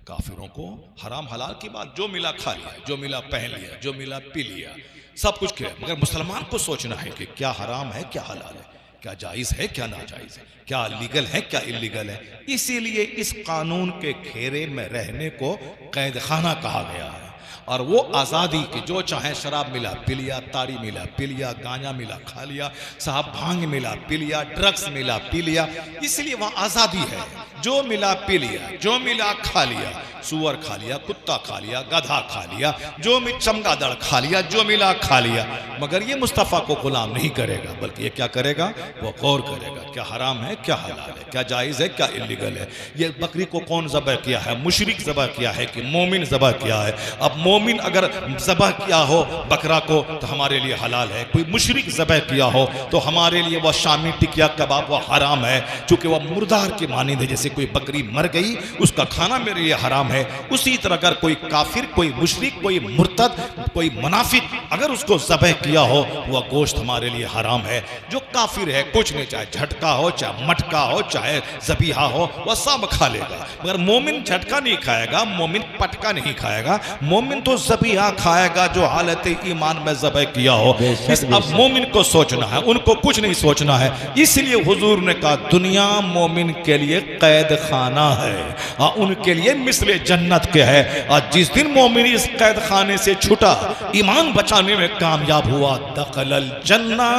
काफिरों को हराम हलाल की बात, जो मिला खा लिया, जो मिला पहन लिया, जो मिला पी लिया, सब कुछ किया, मगर मुसलमान को सोचना है कि क्या हराम है, क्या हलाल है, क्या जायज़ है, क्या नाजायज़ है, क्या लीगल है, क्या इलीगल है। इसीलिए इस कानून के घेरे में रहने को कैद खाना कहा गया है। और वो आज़ादी कि जो चाहे शराब मिला पी लिया, ताड़ी मिला पी लिया, गांजा मिला खा लिया, साहब भांग मिला पी लिया, ड्रग्स मिला पी लिया, इसलिए वहाँ आज़ादी है। जो मिला पी लिया, जो मिला खा लिया, सुअर खा लिया, कुत्ता खा लिया, गधा खा लिया, जो चमगादड़ खा लिया, जो मिला खा लिया, मगर ये मुस्तफ़ा को गुलाम नहीं करेगा, बल्कि ये क्या करेगा, वो गौर करेगा क्या हराम है, क्या हलाल है, क्या जायज़ है, क्या इलीगल है। ये बकरी को कौन ज़बह किया है, मुशरिक ज़बह किया है कि मोमिन ज़बह किया है। अब मोमिन अगर ज़बह किया हो बकरा को तो हमारे लिए हलाल है, कोई मुशरिक ज़बह किया हो तो हमारे लिए वह शामी टिकिया कबाब वह हराम है, चूँकि वह मुर्दार के मानिंद है। जैसे कोई बकरी मर गई उसका खाना मेरे लिए हराम है, उसी तरह अगर कोई काफिर, कोई मुशरिक, कोई मुर्तद, कोई मुनाफिक अगर उसको ज़बह किया हो वह गोश्त हमारे लिए हराम है। जो काफिर है कुछ नहीं, चाहे झटका हो, चाहे मटका हो, चाहे ज़बीहा हो, वह सब खा लेगा, मगर मोमिन झटका नहीं खाएगा, मोमिन पटका नहीं खाएगा, मोमिन तो ज़बीहा खाएगा जो हालत ईमान में ज़बह किया हो। अब मोमिन को सोचना है, उनको कुछ नहीं सोचना है। इसलिए हुजूर ने कहा दुनिया मोमिन के लिए कैद कैद खाना है और उनके लिए मिसले जन्नत के है। और जिस दिन मोमिन इस कैद खाने से छूटा, ईमान बचाने में कामयाब हुआ, दखलल जन्ना,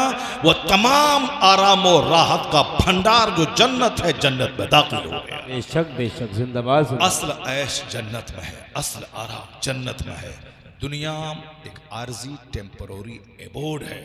वो तमाम आराम और राहत का भंडार जो जन्नत है, जन्नत में दाखिल हो गया। बेशक जिंदाबाद। असल ऐश जन्नत में है, असल आराम जन्नत में है। दुनिया एक आर्जी टेम्पररी एबोर्ड है।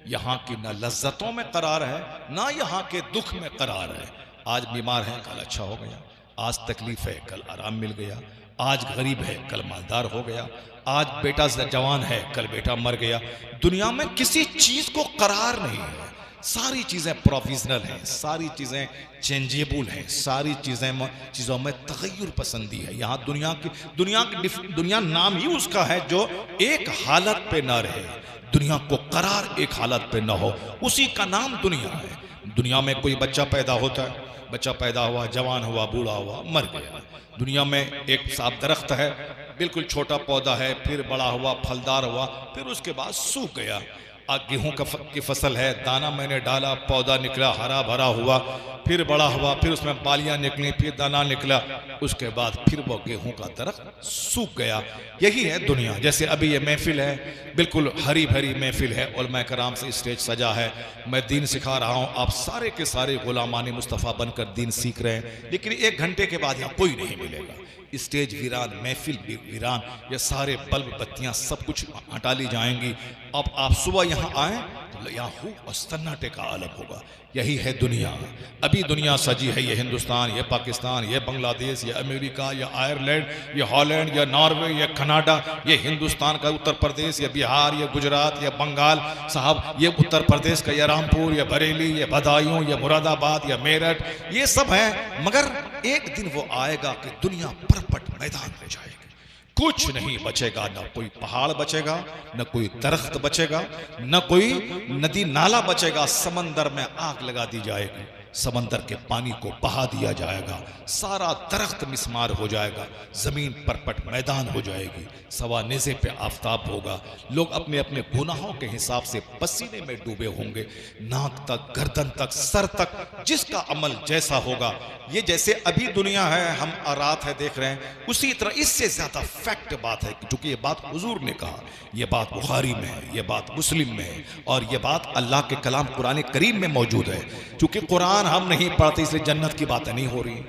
यहाँ की ना लज्जतों में करार है, ना यहाँ के दुख में करार है। आज बीमार है, कल अच्छा हो गया। आज तकलीफ है, कल आराम मिल गया। आज गरीब है, कल मालदार हो गया। आज बेटा जवान है, कल बेटा मर गया। दुनिया में किसी चीज को करार नहीं है। सारी चीज़ें प्रोविजनल हैं, सारी चीज़ें चेंजेबल हैं, सारी चीज़ों में तगय्युर पसंदी है। यहाँ दुनिया नाम ही उसका है जो एक हालत पे ना रहे। दुनिया को करार एक हालत पे ना हो, उसी का नाम दुनिया है। दुनिया में कोई बच्चा पैदा होता है, बच्चा पैदा हुआ, जवान हुआ, बूढ़ा हुआ, मर गया। दुनिया में एक साफ दरख्त है, बिल्कुल छोटा पौधा है, फिर बड़ा हुआ, फलदार हुआ, फिर उसके बाद सूख गया। गेहूं की फसल है, दाना मैंने डाला, पौधा निकला, हरा भरा हुआ, फिर बड़ा हुआ, फिर उसमें बालियां निकली, फिर दाना निकला, उसके बाद फिर वो गेहूं का दरख्त सूख गया। यही है दुनिया। जैसे अभी ये महफिल है, बिल्कुल हरी भरी महफिल है, उलमा कराम से स्टेज सजा है, मैं दीन सिखा रहा हूँ, आप सारे के सारे गुलामानी मुस्तफ़ा बनकर दीन सीख रहे हैं। लेकिन 1 घंटे के बाद यहाँ कोई नहीं मिलेगा। स्टेज वीरान, महफिल वीरान, ये सारे बल्ब बत्तियां सब कुछ हटा ली जाएंगी। अब आप सुबह यहाँ आए तो यहाँ हूँ और सन्नाटे का आलम होगा। यही है दुनिया। अभी दुनिया सजी है, ये हिंदुस्तान, ये पाकिस्तान, ये बांग्लादेश, ये अमेरिका, ये आयरलैंड, ये हॉलैंड, ये नॉर्वे, ये कनाडा, ये हिंदुस्तान का उत्तर प्रदेश, ये बिहार, ये गुजरात, ये बंगाल साहब, ये उत्तर प्रदेश का ये रामपुर, ये बरेली, ये बदायूं, ये मुरादाबाद, ये मेरठ, ये सब है। मगर एक दिन वो आएगा कि दुनिया परपट मैदान हो जाएगी, कुछ नहीं बचेगा। न कोई पहाड़ बचेगा, न कोई दरख्त बचेगा, न कोई नदी नाला बचेगा। समंदर में आग लगा दी जाएगी, समंदर के पानी को बहा दिया जाएगा, सारा दरख्त मिस्मार हो जाएगा, जमीन परपट मैदान हो जाएगी, सवा नेज़े पे आफताब होगा। लोग अपने अपने गुनाहों के हिसाब से पसीने में डूबे होंगे, नाक तक, गर्दन तक, सर तक, जिसका अमल जैसा होगा। ये जैसे अभी दुनिया है, हम रात है देख रहे हैं, उसी तरह इससे ज्यादा फैक्ट बात है, क्योंकि ये बात हुजूर ने कहा, ये बात बुखारी में है, ये बात मुस्लिम में है, और ये बात अल्लाह के कलाम कुरान करीम में मौजूद है। क्योंकि कुरान हम नहीं पढ़ते, इसलिए जन्नत की बातें नहीं हो रही,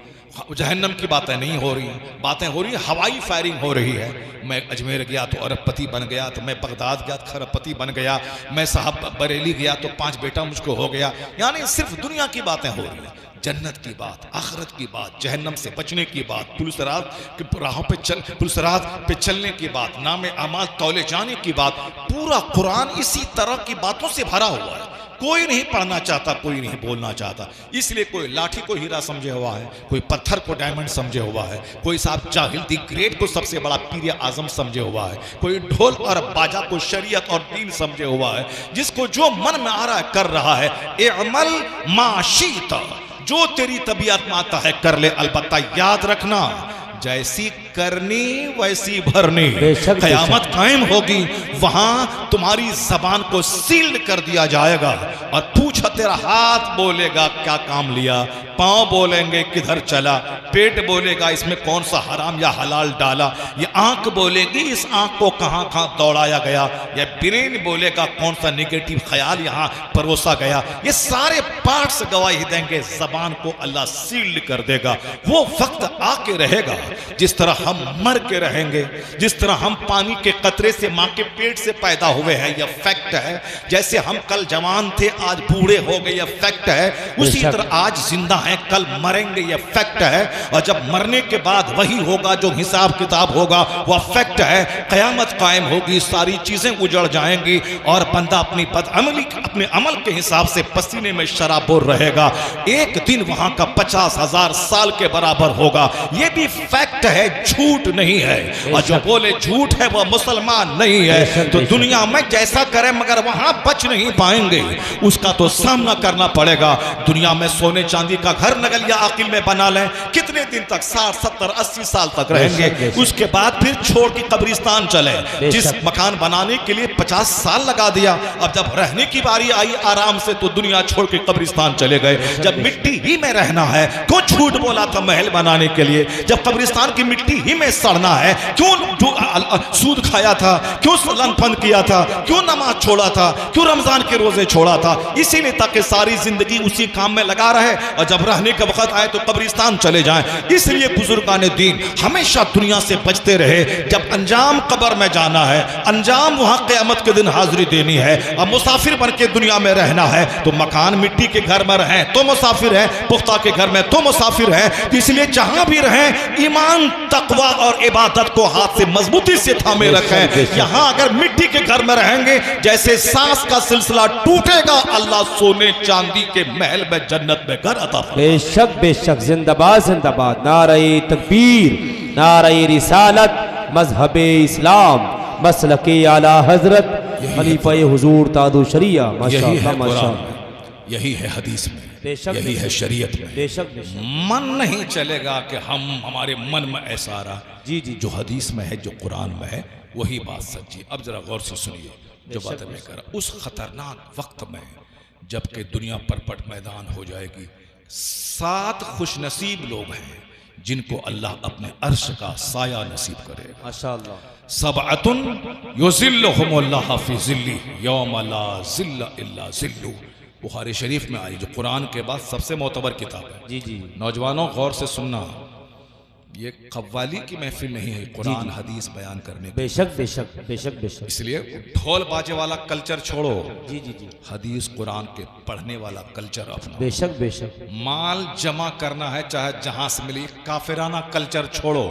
जहन्नम की बातें नहीं हो रही, बातें हो रही, हवाई फायरिंग हो रही है। मैं अजमेर गया तो अरबपति बन गया, तो मैं बगदाद गया तो खरबपति बन गया, मैं साहब बरेली गया तो 5 बेटा मुझको हो गया। यानी सिर्फ दुनिया की बातें हो रही हैं। जन्नत की बात, आखिरत की बात, जहन्नम से बचने की बात, पुलसरात की राहों पे चलने की बात, नाम अमाल तौले जाने की बात, पूरा कुरान इसी तरह की बातों से भरा हुआ है। कोई नहीं पढ़ना चाहता, कोई नहीं बोलना चाहता, इसलिए कोई लाठी को हीरा समझे हुआ है, कोई पत्थर को डायमंड समझे हुआ है, कोई साहब जाहिल दी ग्रेट को सबसे बड़ा पीर आजम समझे हुआ है, कोई ढोल और बाजा को शरीयत और दीन समझे हुआ है। जिसको जो मन में आ रहा है कर रहा है। ए अमल माशीता, जो तेरी तबीयत में आता है कर ले, अलबत्ता याद रखना जैसी करनी वैसी भरनी। कयामत कायम होगी, वहां तुम्हारी जबान को सील्ड कर दिया जाएगा और पूछा तेरा हाथ बोलेगा क्या काम लिया, पांव बोलेंगे किधर चला, पेट बोलेगा इसमें कौन सा हराम या हलाल डाला, ये आंख बोलेगी इस आंख को कहां कहां दौड़ाया गया, या ब्रेन बोलेगा कौन सा निगेटिव ख्याल यहां परोसा गया। ये सारे पार्ट्स गवाही देंगे, जबान को अल्लाह सील्ड कर देगा। वो वक्त आके रहेगा जिस तरह हम मर के रहेंगे, जिस तरह हम पानी के कतरे से मां के पेट से पैदा हुए हैं, यह फैक्ट है। जैसे हम कल जवान थे आज बूढ़े हो गए, यह फैक्ट है। उसी तरह आज जिंदा हैं कल मरेंगे, यह फैक्ट है। और जब मरने के बाद वही होगा जो हिसाब किताब होगा, वह फैक्ट है। कयामत कायम होगी, सारी चीजें उजड़ जाएंगी और बंदा अपनी बदअमली अपने अमल के हिसाब से पसीने में शराबोर रहेगा। एक दिन वहां का 50,000 साल के बराबर होगा। यह भी फैक्ट है। झूठ नहीं है, और जो बोले झूठ है वो मुसलमान नहीं है। तो दुनिया में जैसा करे मगर वहां बच नहीं पाएंगे, उसका तो सामना करना पड़ेगा। दुनिया में सोने चांदी का घर नगलिया आकिल में बना लें, कितने दिन तक 60 70 80 साल तक रहेंगे, उसके बाद फिर छोड़ के कब्रिस्तान चले। जिस मकान बनाने के लिए 50 साल लगा दिया, अब जब रहने की बारी आई आराम से तो दुनिया छोड़ के कब्रिस्तान चले गए। जब मिट्टी ही में रहना है, क्यों झूठ बोला था महल बनाने के लिए? जब कब्रिस्तान की मिट्टी ही में सड़ना है, क्यों सूद खाया था, क्यों लनफन किया था, क्यों नमाज छोड़ा था, क्यों रमजान के रोजे छोड़ा था? इसीलिए ताकि सारी जिंदगी उसी काम में लगा रहे और जब रहने का वक्त आए तो कब्रिस्तान चले जाएं। इसलिए बुजुर्गान दीन हमेशा दुनिया से बचते रहे। जब अंजाम कब्र में जाना है, अंजाम वहां क़यामत के दिन हाजिरी देनी है, अब मुसाफिर बन के दुनिया में रहना है तो मकान मिट्टी के घर में रहें तो मुसाफिर है, पुख्ता के घर में तो मुसाफिर है। इसलिए जहां भी रहें ईमान तकवा और इबादत को हाथ से मजबूती से थामे रखें। यहां अगर मिट्टी के घर में रहेंगे, जैसे सांस का सिलसिला टूटेगा, अल्लाह सोने चांदी के महल में जन्नत में घर अता फरमाएगा। बेशक बेशक, जिंदाबाद जिंदाबाद, नारे तकबीर, नारे रिसालत, मजहब इस्लाम, मसलके आला हजरत खलीफा हुजूर तादू शरिया। माशाअल्लाह माशाअल्लाह, यही है हदीस में, यही है शरीयत में। बेशक बेशक, मन नहीं चलेगा कि हमारे मन में ऐसा आ रहा। जी जी, जो हदीस में है, जो कुरान में है, वही बात सच्ची। अब जरा गौर से सुनिए जो बातें मैं कर रहा। उस खतरनाक वक्त में जबकि दुनिया परपट मैदान हो जाएगी, 7 खुशनसीब लोग हैं जिनको अल्लाह अपने अर्श का साया नसीब करेगा। माशाअल्लाह। सबअतुन युज़िल्लुहुमुल्लाहु फी ज़िल्ली यौम ला ज़िल्ला इल्ला ज़िल्लु। बुखारी शरीफ में आई, जो कुरान के बाद सबसे मोतबर किताब है। जी जी, नौजवानों गौर से सुनना, ये कव्वाली की महफिल नहीं है कुरान हदीस बयान करने की। बेशक बेशक बेशक बेशक, इसलिए ढोल बाजे वाला कल्चर छोड़ो, जी जी जी, हदीस कुरान के पढ़ने वाला कल्चर अपना। बेशक बेशक, माल जमा करना है चाहे जहां से मिले, काफिराना कल्चर छोड़ो।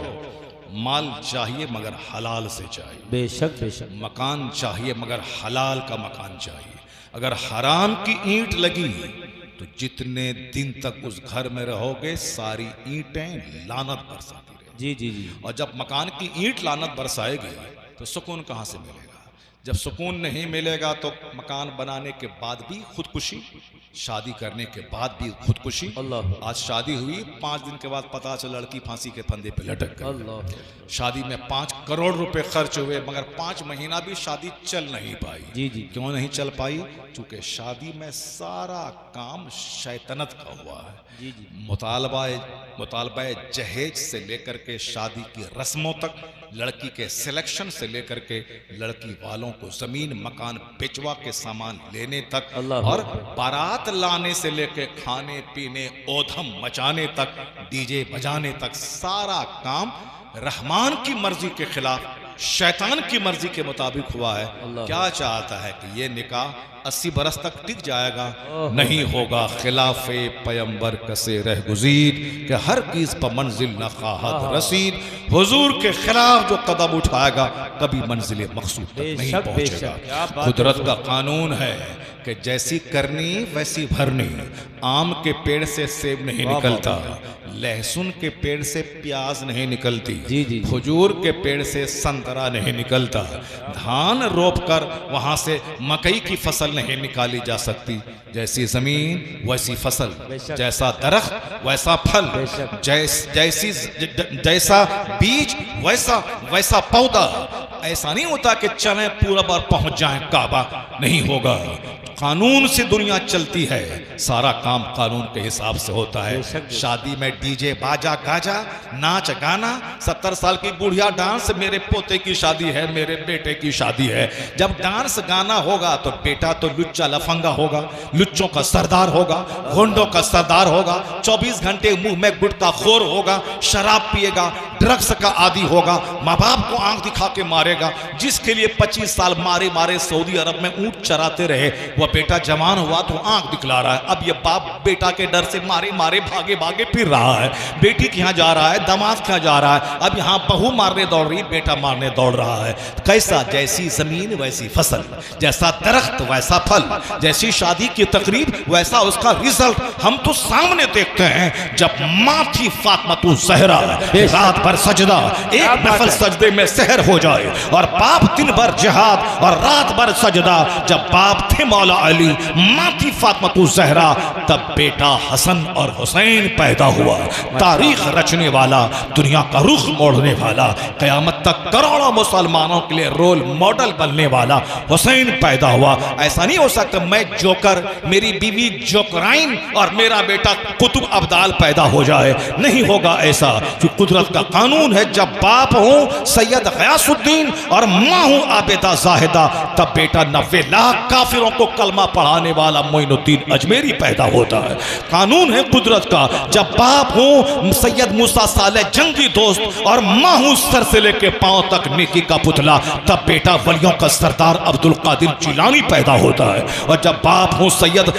माल चाहिए मगर हलाल से चाहिए। बेशक बेशक, मकान चाहिए मगर हलाल का मकान चाहिए। अगर हराम की ईंट लगी तो जितने दिन तक उस घर में रहोगे सारी ईंटें लानत बरसाती रहेगी। जी जी जी, और जब मकान की ईंट लानत बरसाएगी तो सुकून कहाँ से मिलेगा? जब सुकून नहीं मिलेगा तो मकान बनाने के बाद भी खुदकुशी, शादी करने के बाद भी खुदकुशी। अल्लाह, आज शादी हुई, 5 दिन के बाद पता चला लड़की फांसी के फंदे पे लटक गई। अल्लाह, शादी में 5 करोड़ रुपए खर्च हुए मगर 5 महीना भी शादी चल नहीं पाई। जी जी, क्यों नहीं चल पाई? चूंकि शादी में सारा काम शैतानत का हुआ है। जी जी, मुतालबा जहेज से लेकर के शादी की रस्मों तक, लड़की के सिलेक्शन से लेकर के लड़की वालों को जमीन मकान बेचवा के सामान लेने तक, और बारात लाने से लेकर खाने पीने ओधम मचाने तक, डीजे बजाने तक, सारा काम रहमान की मर्जी के खिलाफ, शैतान की मर्जी के मुताबिक हुआ है। क्या चाहता है कि ये निकाह 80 बरस तक टिक जाएगा? नहीं होगा। खिलाफे पैगंबर कसे रह गुजीर कि हर चीज पर मंजिल न खाहत रसीद। हुजूर के खिलाफ जो कदम उठाएगा कभी मंजिल मकसूद तक नहीं पहुंचेगा। कुदरत का कानून है कि जैसी करनी वैसी भरनी। आम के पेड़ से सेब नहीं निकलता, लहसुन के पेड़ से प्याज नहीं निकलती, जी जी, खजूर के पेड़ से संतरा नहीं निकलता, धान रोप कर वहां से मकई की फसल नहीं निकाली जा सकती। जैसी जमीन वैसी फसल, जैसा दरख्त वैसा फल, जैसा बीज वैसा पौधा। ऐसा नहीं होता कि चलें पूरब और पहुंच जाएं काबा, नहीं होगा। कानून से दुनिया चलती है, सारा काम कानून के हिसाब से होता है। शादी में डीजे बाजा गाजा, नाच गाना, 70 साल की बुढ़िया डांस, मेरे पोते की शादी है, मेरे बेटे की शादी है। जब डांस गाना होगा तो बेटा तो लुच्चा लफंगा होगा, लुच्चों का सरदार होगा, गोंडों का सरदार होगा, 24 घंटे मुंह में गुटखा खोर होगा, शराब पिएगा, ड्रग्स का आदी होगा, माँ बाप को आंख दिखा के मारेगा। जिसके लिए 25 साल मारे मारे सऊदी अरब में ऊंट चराते रहे वो वह बेटा जवान हुआ तो आंख दिखला रहा है। अब ये बाप बेटा के डर से मारे मारे भागे भागे फिर रहा है। बेटी के यहाँ जा रहा है, दामाद के यहाँ जा रहा है, अब यहाँ बहू मारने दौड़ रही, बेटा मारने दौड़ रहा है। कैसा? जैसी जमीन वैसी फसल, जैसा दरख्त वैसा फल, जैसी शादी की तकरीब वैसा उसका रिजल्ट हम तो सामने देखते हैं। जब माँ थी फातिमा ज़हरा, रात भर सजदा, एक नफल सजदे में सहर हो जाए, और बाप दिन भर जिहाद और रात भर सजदा। जब बाप थे मौला अली, माँ थी फातिमा ज़हरा, तब बेटा हसन और हुसैन पैदा हुआ। तारीख रचने वाला, दुनिया का रुख मोड़ने वाला, कयामत तक करोड़ों मुसलमानों के लिए रोल मॉडल बनने वाला हुसैन पैदा हुआ। ऐसा नहीं हो सकता मैं जोकर, मेरी बीवी जोकराइन और मेरा बेटा कुतुब अब्दाल पैदा हो जाए, नहीं होगा ऐसा। जो कुदरत का कानून है, जब बाप हूं सैयद गयासुद्दीन और माँ हूं आबिदा जाहिदा, तब बेटा 90 लाख काफिरों को कलमा पढ़ाने वाला मोइनुद्दीन अजमेरी पैदा होता है। कानून है कुदरत का, जब बाप हूं सैयद मूसा सालेह जंगी दोस्त और माँ हूं सर से लेके पांव तक नेकी का पुतला, तब बेटा वलियों का सरदार अब्दुल कादिर जिलानी पैदा होता है। और जब बाप हूं सैयद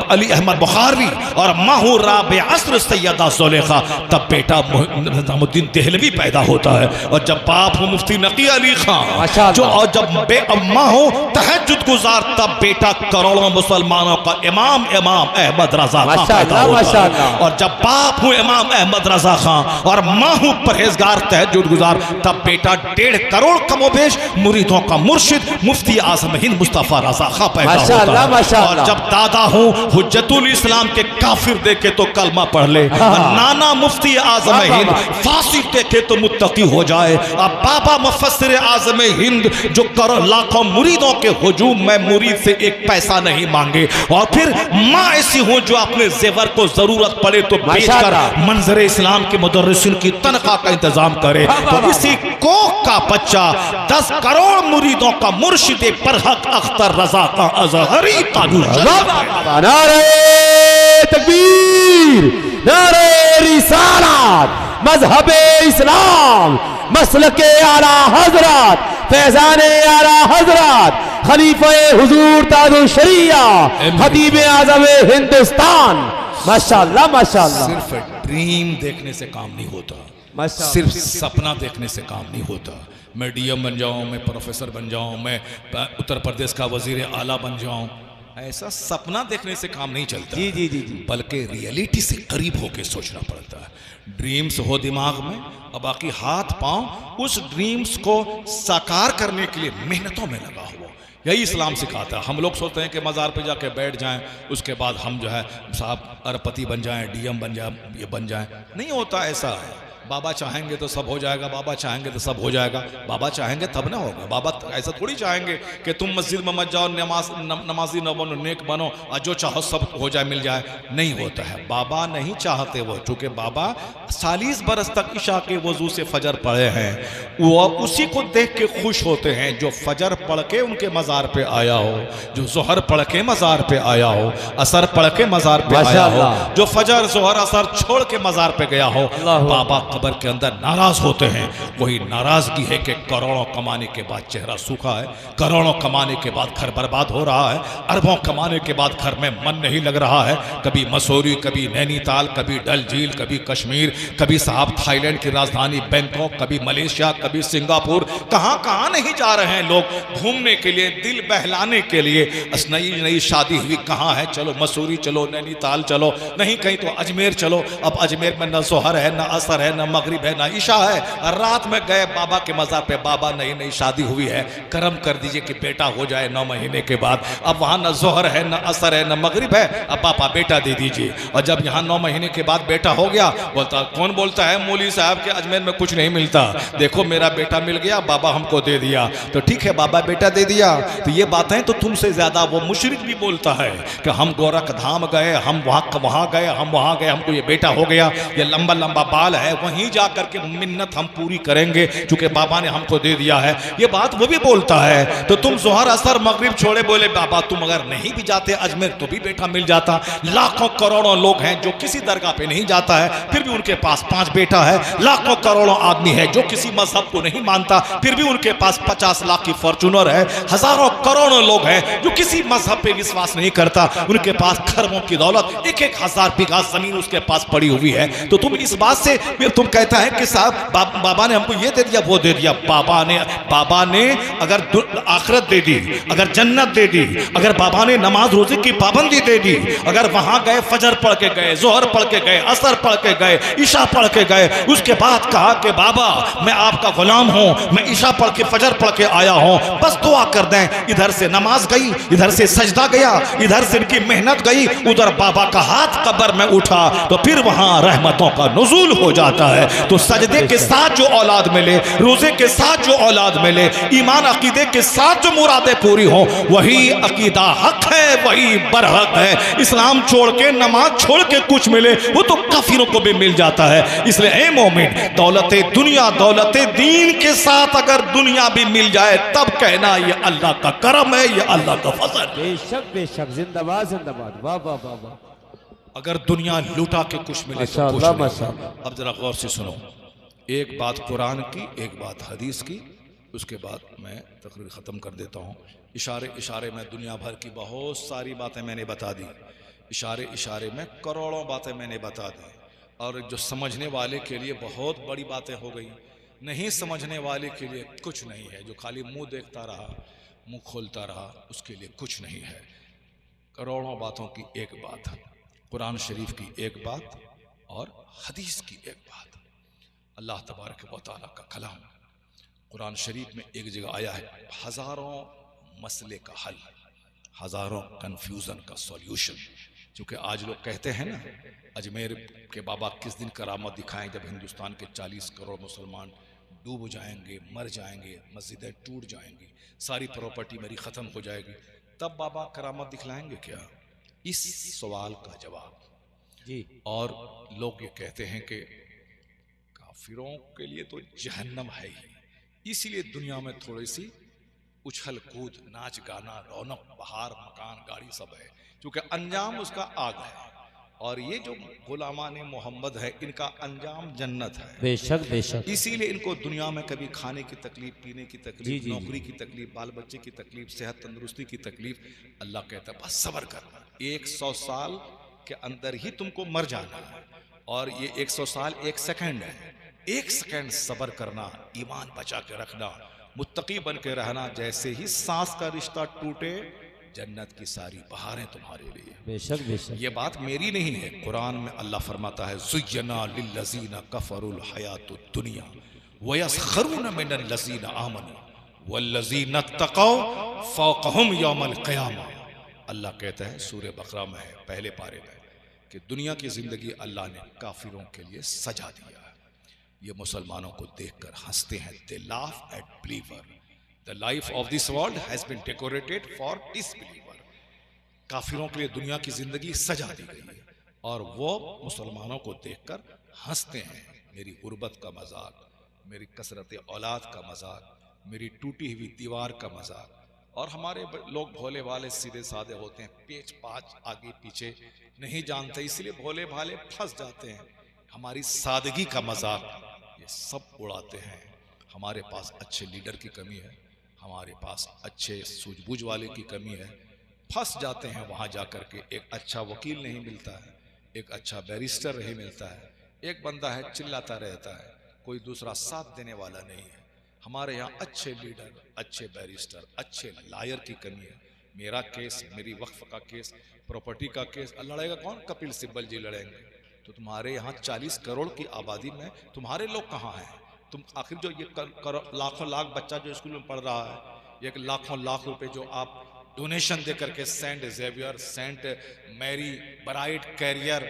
अली अहमद बुखारी और माँ हूं राबे असर सैयदा ज़ुलेखा, तब बेटा निज़ामुद्दीन देहलवी पैदा होता है। और जब बाप हूं मुफ्ती नकी अली खान जो, और जब माँ हूं तहज्जुद गुजार, तब बेटा करोड़ों मुसलमानों का इमाम अहमद रजा खान पैदा होता है। और जब बाप हूं इमाम अहमद रजा खान और माँ हूं परहेजगार तहज्जुद गुजार, तब बेटा 1.5 करोड़ कमोबेश मुरीदों का मुर्शिद मुफ्ती आज़म हिंद मुस्तफ़ा रजा खान पैदा होता है। और जब दादा हूं हुज्जतुल इस्लाम के काफिर देखे तो कलमा पढ़ ले, नाना मुफ्ती आज़म हिंद फांसी देखे तो मुत्तकी हो जाए, अब बाबा मुफस्सिर आज़म हिंद जो करोड़ लाखों मुरीदों के हुजूम में मुरीद से एक पैसा नहीं मांगे, और फिर माँ ऐसी हूं जो अपने जेवर को जरूरत पड़े तो बेचकर मंजर इस्लाम के मुदर्रिसिन की तनख्वाह का इंतजाम करे। तो इसी कोख का बच्चा 10 करोड़ मुरीदों का मुर्शिद बरहक अख्तर रजा का अजहरी ताजु नारे तकबीर, नारे रिसालत, मजहबे इस्लाम, मसलके आला हजरत, फैजाने आला हजरत, खलीफे हुजूर ताजु शरिया, खतीब आज़म हिंदुस्तान। माशाअल्लाह माशाअल्लाह। सिर्फ ड्रीम देखने से काम नहीं होता, सिर्फ सपना देखने से काम नहीं होता। मैं डीएम बन जाऊं, मैं प्रोफेसर बन जाऊं, मैं उत्तर प्रदेश का वजीर आला बन जाऊं, ऐसा सपना देखने से काम नहीं चलता। जी जी जी जी, बल्कि रियलिटी से करीब होकर सोचना पड़ता है। ड्रीम्स हो दिमाग में, और बाकी हाथ पांव उस ड्रीम्स को साकार करने के लिए मेहनतों में लगा हुआ। यही इस्लाम सिखाता है। हम लोग सोचते हैं कि मज़ार पे जाके बैठ जाएं, उसके बाद हम जो है साहब अरबपति बन जाएं, डीएम बन जाएं, ये बन जाएं। नहीं होता ऐसा। बाबा चाहेंगे तो सब हो जाएगा, बाबा चाहेंगे तो सब हो जाएगा, बाबा चाहेंगे तब ना होगा। बाबा ऐसा थोड़ी चाहेंगे कि तुम मस्जिद में मत जाओ, नमाजी न बनो, नेक बनो, और जो चाहो सब हो जाए मिल जाए। नहीं होता है, बाबा नहीं चाहते वो, चूँकि बाबा 40 बरस तक इशा के वजू से फजर पढ़े हैं, वो उसी को देख के खुश होते हैं जो फजर पढ़ के उनके मज़ार पे आया हो, जो जोहर पढ़ के मज़ार पे आया हो, असर पढ़ के मज़ार पे आया हो, जो फजर जोहर असर छोड़ के मज़ार पे गया हो। बाबा कब्र के अंदर नाराज होते हैं। वही नाराजगी है कि करोड़ों कमाने के बाद चेहरा सूखा है, करोड़ों कमाने के बाद घर बर्बाद हो रहा है, अरबों कमाने के बाद घर में मन नहीं लग रहा है। कभी मसूरी, कभी नैनीताल, कभी डल झील, कभी कश्मीर, कभी साहब थाईलैंड की राजधानी बैंकॉक, कभी मलेशिया, कभी सिंगापुर, कहाँ कहाँ नहीं जा रहे हैं लोग घूमने के लिए, दिल बहलाने के लिए। नई नई शादी हुई, कहाँ है, चलो मसूरी चलो, नैनीताल चलो, नहीं कहीं तो अजमेर चलो। अब अजमेर में न जोहर है, न असर है, न मगरिब है, ना ईशा है। रात में गए बाबा के मज़ार पे, बाबा नई नई शादी हुई है, करम कर दीजिए कि बेटा हो जाए 9 महीने के बाद। अब वहाँ न जोहर है, न असर है, न मगरिब है, अब पापा बेटा दे दीजिए। और जब यहाँ 9 महीने के बाद बेटा हो गया, बोलता कौन बोलता है मौलवी साहब के अजमेर में कुछ नहीं मिलता, देखो मेरा बेटा मिल गया, बाबा हमको दे दिया। तो ठीक है बाबा बेटा दे दिया, तो ये बातें तो तुमसे ज़्यादा वो मुशरिक भी बोलता है कि हम गोरखधाम गए, हम वहाँ गए, हम वहाँ गए, हमको ये बेटा हो गया, ये लंबा लंबा बाल है, वहीं वहीं जा करके मिन्नत हम पूरी करेंगे क्योंकि बाबा ने हमको दे दिया है। ये बात वो भी बोलता है। तो तुम जोहर असर मगरिब छोड़े बोले बाबा तुम अगर नहीं भी जाते अजमेर तो भी बेटा मिल जाता। लाखों करोड़ों लोग हैं जो किसी दरगाह पे नहीं जाता है फिर भी उनके पास 5 बेटा है। लाखों करोड़ों आदमी है जो किसी मजहब को नहीं मानता फिर भी उनके पास 50 लाख की फॉर्चूनर है। हजारों करोड़ों लोग हैं जो किसी मजहब पे विश्वास नहीं करता, उनके पास खरबों की दौलत, 1,000 बीघा जमीन उसके पास पड़ी हुई है। तो तुम इस बात से फिर तुम कहता है कि साहब बाबा ने हमको ये दे दिया वो दे दिया। बाबा ने अगर आखिरत दे दी, अगर जन्नत दे दी, अगर बाबा ने नमाज रोजे की पाबंदी दे दी, अगर वहां गए फजर पढ़ के गए, जोहर पढ़ के गए, असर पढ़ के गए, ईशा पढ़ के गए, उसके बाद कहा कि बाबा मैं आपका गुलाम हूं, मैं ईशा पढ़ के फजर पढ़ के आया हूं, बस दुआ कर दें। इधर से नमाज गई, इधर से सजदा गया, इधर से इनकी मेहनत गई, उधर बाबा का हाथ कब्र में उठा तो फिर वहां रहमतों का नुज़ूल हो जाता है। तो सजदे के साथ जो औलाद मिले, रोजे के साथ जो औलाद मिले, ईमान अकीदे के साथ जो मुरादें पूरी हो, वही अकीदा हक है, वही बरहक है। इस्लाम छोड़ के नमाज छोड़ के कुछ मिले वो तो काफिरों को भी मिल जाता है। इसलिए ए मोमिन, दौलते दुनिया दौलते दीन के साथ अगर दुनिया भी मिल जाए तब कहना ये अल्लाह का करम है, ये अल्लाह का फजल। बेशक बेशक, जिंदाबाद जिंदाबाद, वाह वाह वाह वाह। अगर दुनिया लुटा के कुछ मिले तो कुछ नहीं। अब जरा गौर से सुनो, एक बात कुरान की, एक बात हदीस की, उसके बाद मैं तकरीर ख़त्म कर देता हूँ। इशारे इशारे में दुनिया भर की बहुत सारी बातें मैंने बता दी, इशारे इशारे में करोड़ों बातें मैंने बता दी, और जो समझने वाले के लिए बहुत बड़ी बातें हो गई, नहीं समझने वाले के लिए कुछ नहीं है। जो खाली मुंह देखता रहा, मुंह खोलता रहा, उसके लिए कुछ नहीं है। करोड़ों बातों की एक बात, कुरान शरीफ की एक बात और हदीस की एक बात, अल्लाह तबारक व तआला का कलाम। कुरान शरीफ में एक जगह आया है हजारों मसले का हल, हजारों कंफ्यूजन का सॉल्यूशन। क्योंकि आज लोग कहते हैं ना अजमेर के बाबा किस दिन करामत दिखाएं जब हिंदुस्तान के 40 करोड़ मुसलमान डूब जाएंगे, मर जाएंगे, मस्जिदें टूट जाएंगी, सारी प्रॉपर्टी मेरी ख़त्म हो जाएगी, तब बाबा करामत दिखलाएंगे क्या? इस सवाल का जवाब जी। और लोग ये कहते हैं कि काफिरों के लिए तो जहन्नम है ही, इसीलिए दुनिया में थोड़ी सी उछल कूद, नाच गाना, रौनक, बहार, मकान, गाड़ी सब है, क्योंकि अंजाम उसका आग है। और ये जो गुलामान मोहम्मद है इनका अंजाम जन्नत है। बेशक बेशक। इसीलिए इनको दुनिया में कभी खाने की तकलीफ, पीने की तकलीफ, नौकरी की तकलीफ, बाल बच्चे की तकलीफ, सेहत तंदुरुस्ती की तकलीफ, अल्लाह कहता है बस सब्र करना, 100 साल के अंदर ही तुमको मर जाना है। और ये 100 साल 1 सेकंड है, 1 सेकंड सब्र करना, ईमान बचा के रखना, मुत्तकी बन के रहना, जैसे ही सांस का रिश्ता टूटे जन्नत की सारी बहारें तुम्हारे लिए। बेशक बेशक। ये बात मेरी नहीं है, कुरान में अल्लाह फरमाता है ज़ुय्यना लिल्लज़ीना कफ़रुल हयातुद दुनिया व यस्खरून मिनल लज़ीना आमनू वल्लज़ीना तक़ौ फ़ौक़हुम यौमल क़ियामा। अल्लाह कहता है सूरह बकरा में है पहले पारे में कि दुनिया की जिंदगी अल्लाह ने काफिरों के लिए सजा दिया है। ये मुसलमानों को देखकर हंसते हैं, they laugh at believer. The life of this world has been decorated for disbeliever. काफिरों के लिए दुनिया की जिंदगी सजा दी गई है और वो मुसलमानों को देखकर हंसते हैं। मेरी गुर्बत का मजाक, मेरी कसरत औलाद का मजाक, मेरी टूटी हुई दीवार का मजाक। और हमारे लोग भोले भाले सीधे साधे होते हैं, पेच पाच आगे पीछे नहीं जानते, इसलिए भोले भाले फंस जाते हैं। हमारी सादगी का मजाक ये सब उड़ाते हैं। हमारे पास अच्छे लीडर की कमी है, हमारे पास अच्छे सूझबूझ वाले की कमी है, फंस जाते हैं वहाँ जाकर के। एक अच्छा वकील नहीं मिलता है, एक अच्छा बैरिस्टर नहीं मिलता है, एक बंदा है चिल्लाता रहता है, कोई दूसरा साथ देने वाला नहीं है। हमारे यहाँ अच्छे लीडर, अच्छे बैरिस्टर, अच्छे लायर की कमी है। मेरा केस, मेरी वक्फ का केस, प्रॉपर्टी का केस लड़ेगा कौन? कपिल सिब्बल जी लड़ेंगे। तो तुम्हारे यहाँ 40 करोड़ की आबादी में तुम्हारे लोग कहाँ हैं? तुम आखिर जो ये लाखों लाख बच्चा जो स्कूल में पढ़ रहा है, ये लाखों लाख रुपए जो आप डोनेशन दे करके saint Xavier, saint Mary bright career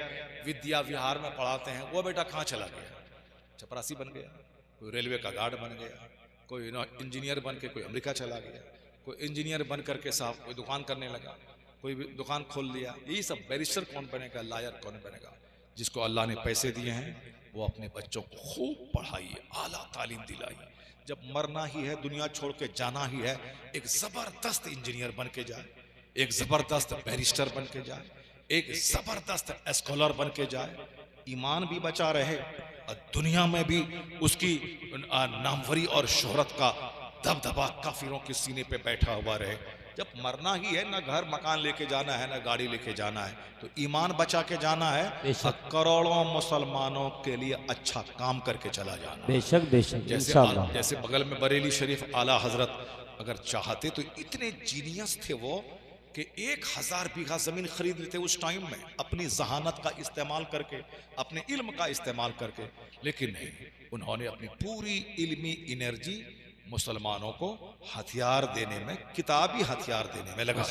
Vidya Vihar में पढ़ाते हैं, वो बेटा कहाँ चला गया? चपरासी बन गया, कोई रेलवे का गार्ड बन गया, कोई इंजीनियर बन के कोई अमेरिका चला गया, कोई इंजीनियर बन करके साहब कोई दुकान करने लगा, कोई भी दुकान खोल लिया। यही सब बैरिस्टर कौन बनेगा, लायर कौन बनेगा? जिसको अल्लाह ने पैसे दिए हैं वो अपने बच्चों को खूब पढ़ाइए, आला तालीम दिलाइए। जब मरना ही है, दुनिया छोड़ के जाना ही है, एक जबरदस्त इंजीनियर बन के जाए, एक जबरदस्त बैरिस्टर बन के जाए, एक जबरदस्त स्कॉलर बन के जाए, ईमान भी बचा रहे और दुनिया में भी उसकी नामवरी और शोहरत का दबदबा काफिरों के सीने पे बैठा हुआ रहे। जब मरना ही है, ना घर मकान लेके जाना है, ना गाड़ी लेके जाना है, तो ईमान बचा के जाना है और करोड़ों मुसलमानों के लिए अच्छा काम करके चला जाना। बेशक बेशक, जैसे बगल में बरेली शरीफ आला हजरत अगर चाहते तो इतने जीनियस थे वो कि 1000 बीघा जमीन खरीद लेते उस टाइम में, अपनी जहानत का इस्तेमाल करके, अपने इल्म का इस्तेमाल करके। लेकिन नहीं, उन्होंने अपनी पूरी इल्मी एनर्जी मुसलमानों को हथियार देने में, किताबी हथियार देने में लगा।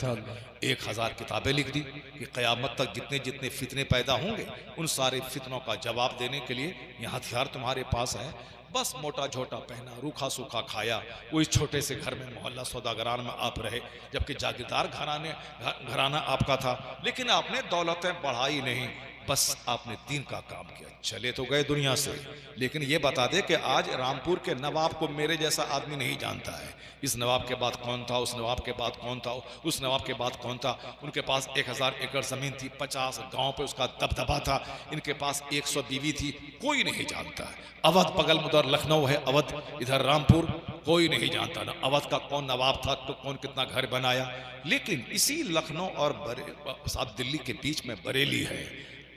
1000 किताबें लिख दी कि क़यामत तक जितने जितने फितने पैदा होंगे उन सारे फितनों का जवाब देने के लिए ये हथियार तुम्हारे पास है। बस मोटा झोटा पहना, रूखा सूखा खाया, वो इस छोटे से घर में मोहल्ला सौदागरान में आप रहे, जबकि जागीरदार घराना आपका था, लेकिन आपने दौलतें बढ़ाई नहीं, बस आपने दीन का काम किया। चले तो गए दुनिया से, लेकिन ये बता दे कि आज रामपुर के नवाब को मेरे जैसा आदमी नहीं जानता है। इस नवाब के बाद कौन था, उस नवाब के बाद कौन था, उस नवाब के बाद कौन था। उनके पास 1000 एकड़ जमीन थी, 50 गांव पे उसका दबदबा था, इनके पास 100 बीवी थी, कोई नहीं जानता है। अवध बगल में उधर लखनऊ है, अवध इधर रामपुर, कोई नहीं जानता ना अवध का कौन नवाब था, तो कौन कितना घर बनाया। लेकिन इसी लखनऊ और साथ दिल्ली के बीच में बरेली है।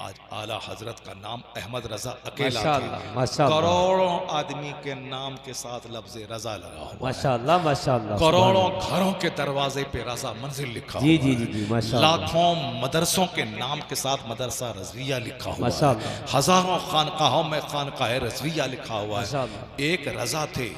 आज आला हजरत का नाम अहमद रजा अकेला था, करोड़ों आदमी के नाम के साथ लफ्ज रजा लगा हुआ, माशाअल्लाह माशाअल्लाह। करोड़ों घरों के दरवाजे पे रजा मंजिल लिखा हुआ, जी माशाअल्लाह। लाखों मदरसों के नाम के साथ मदरसा रजविया लिखा हुआ है, हजारों खानकाहों में खानकाह रजविया लिखा हुआ है। एक रजा थे,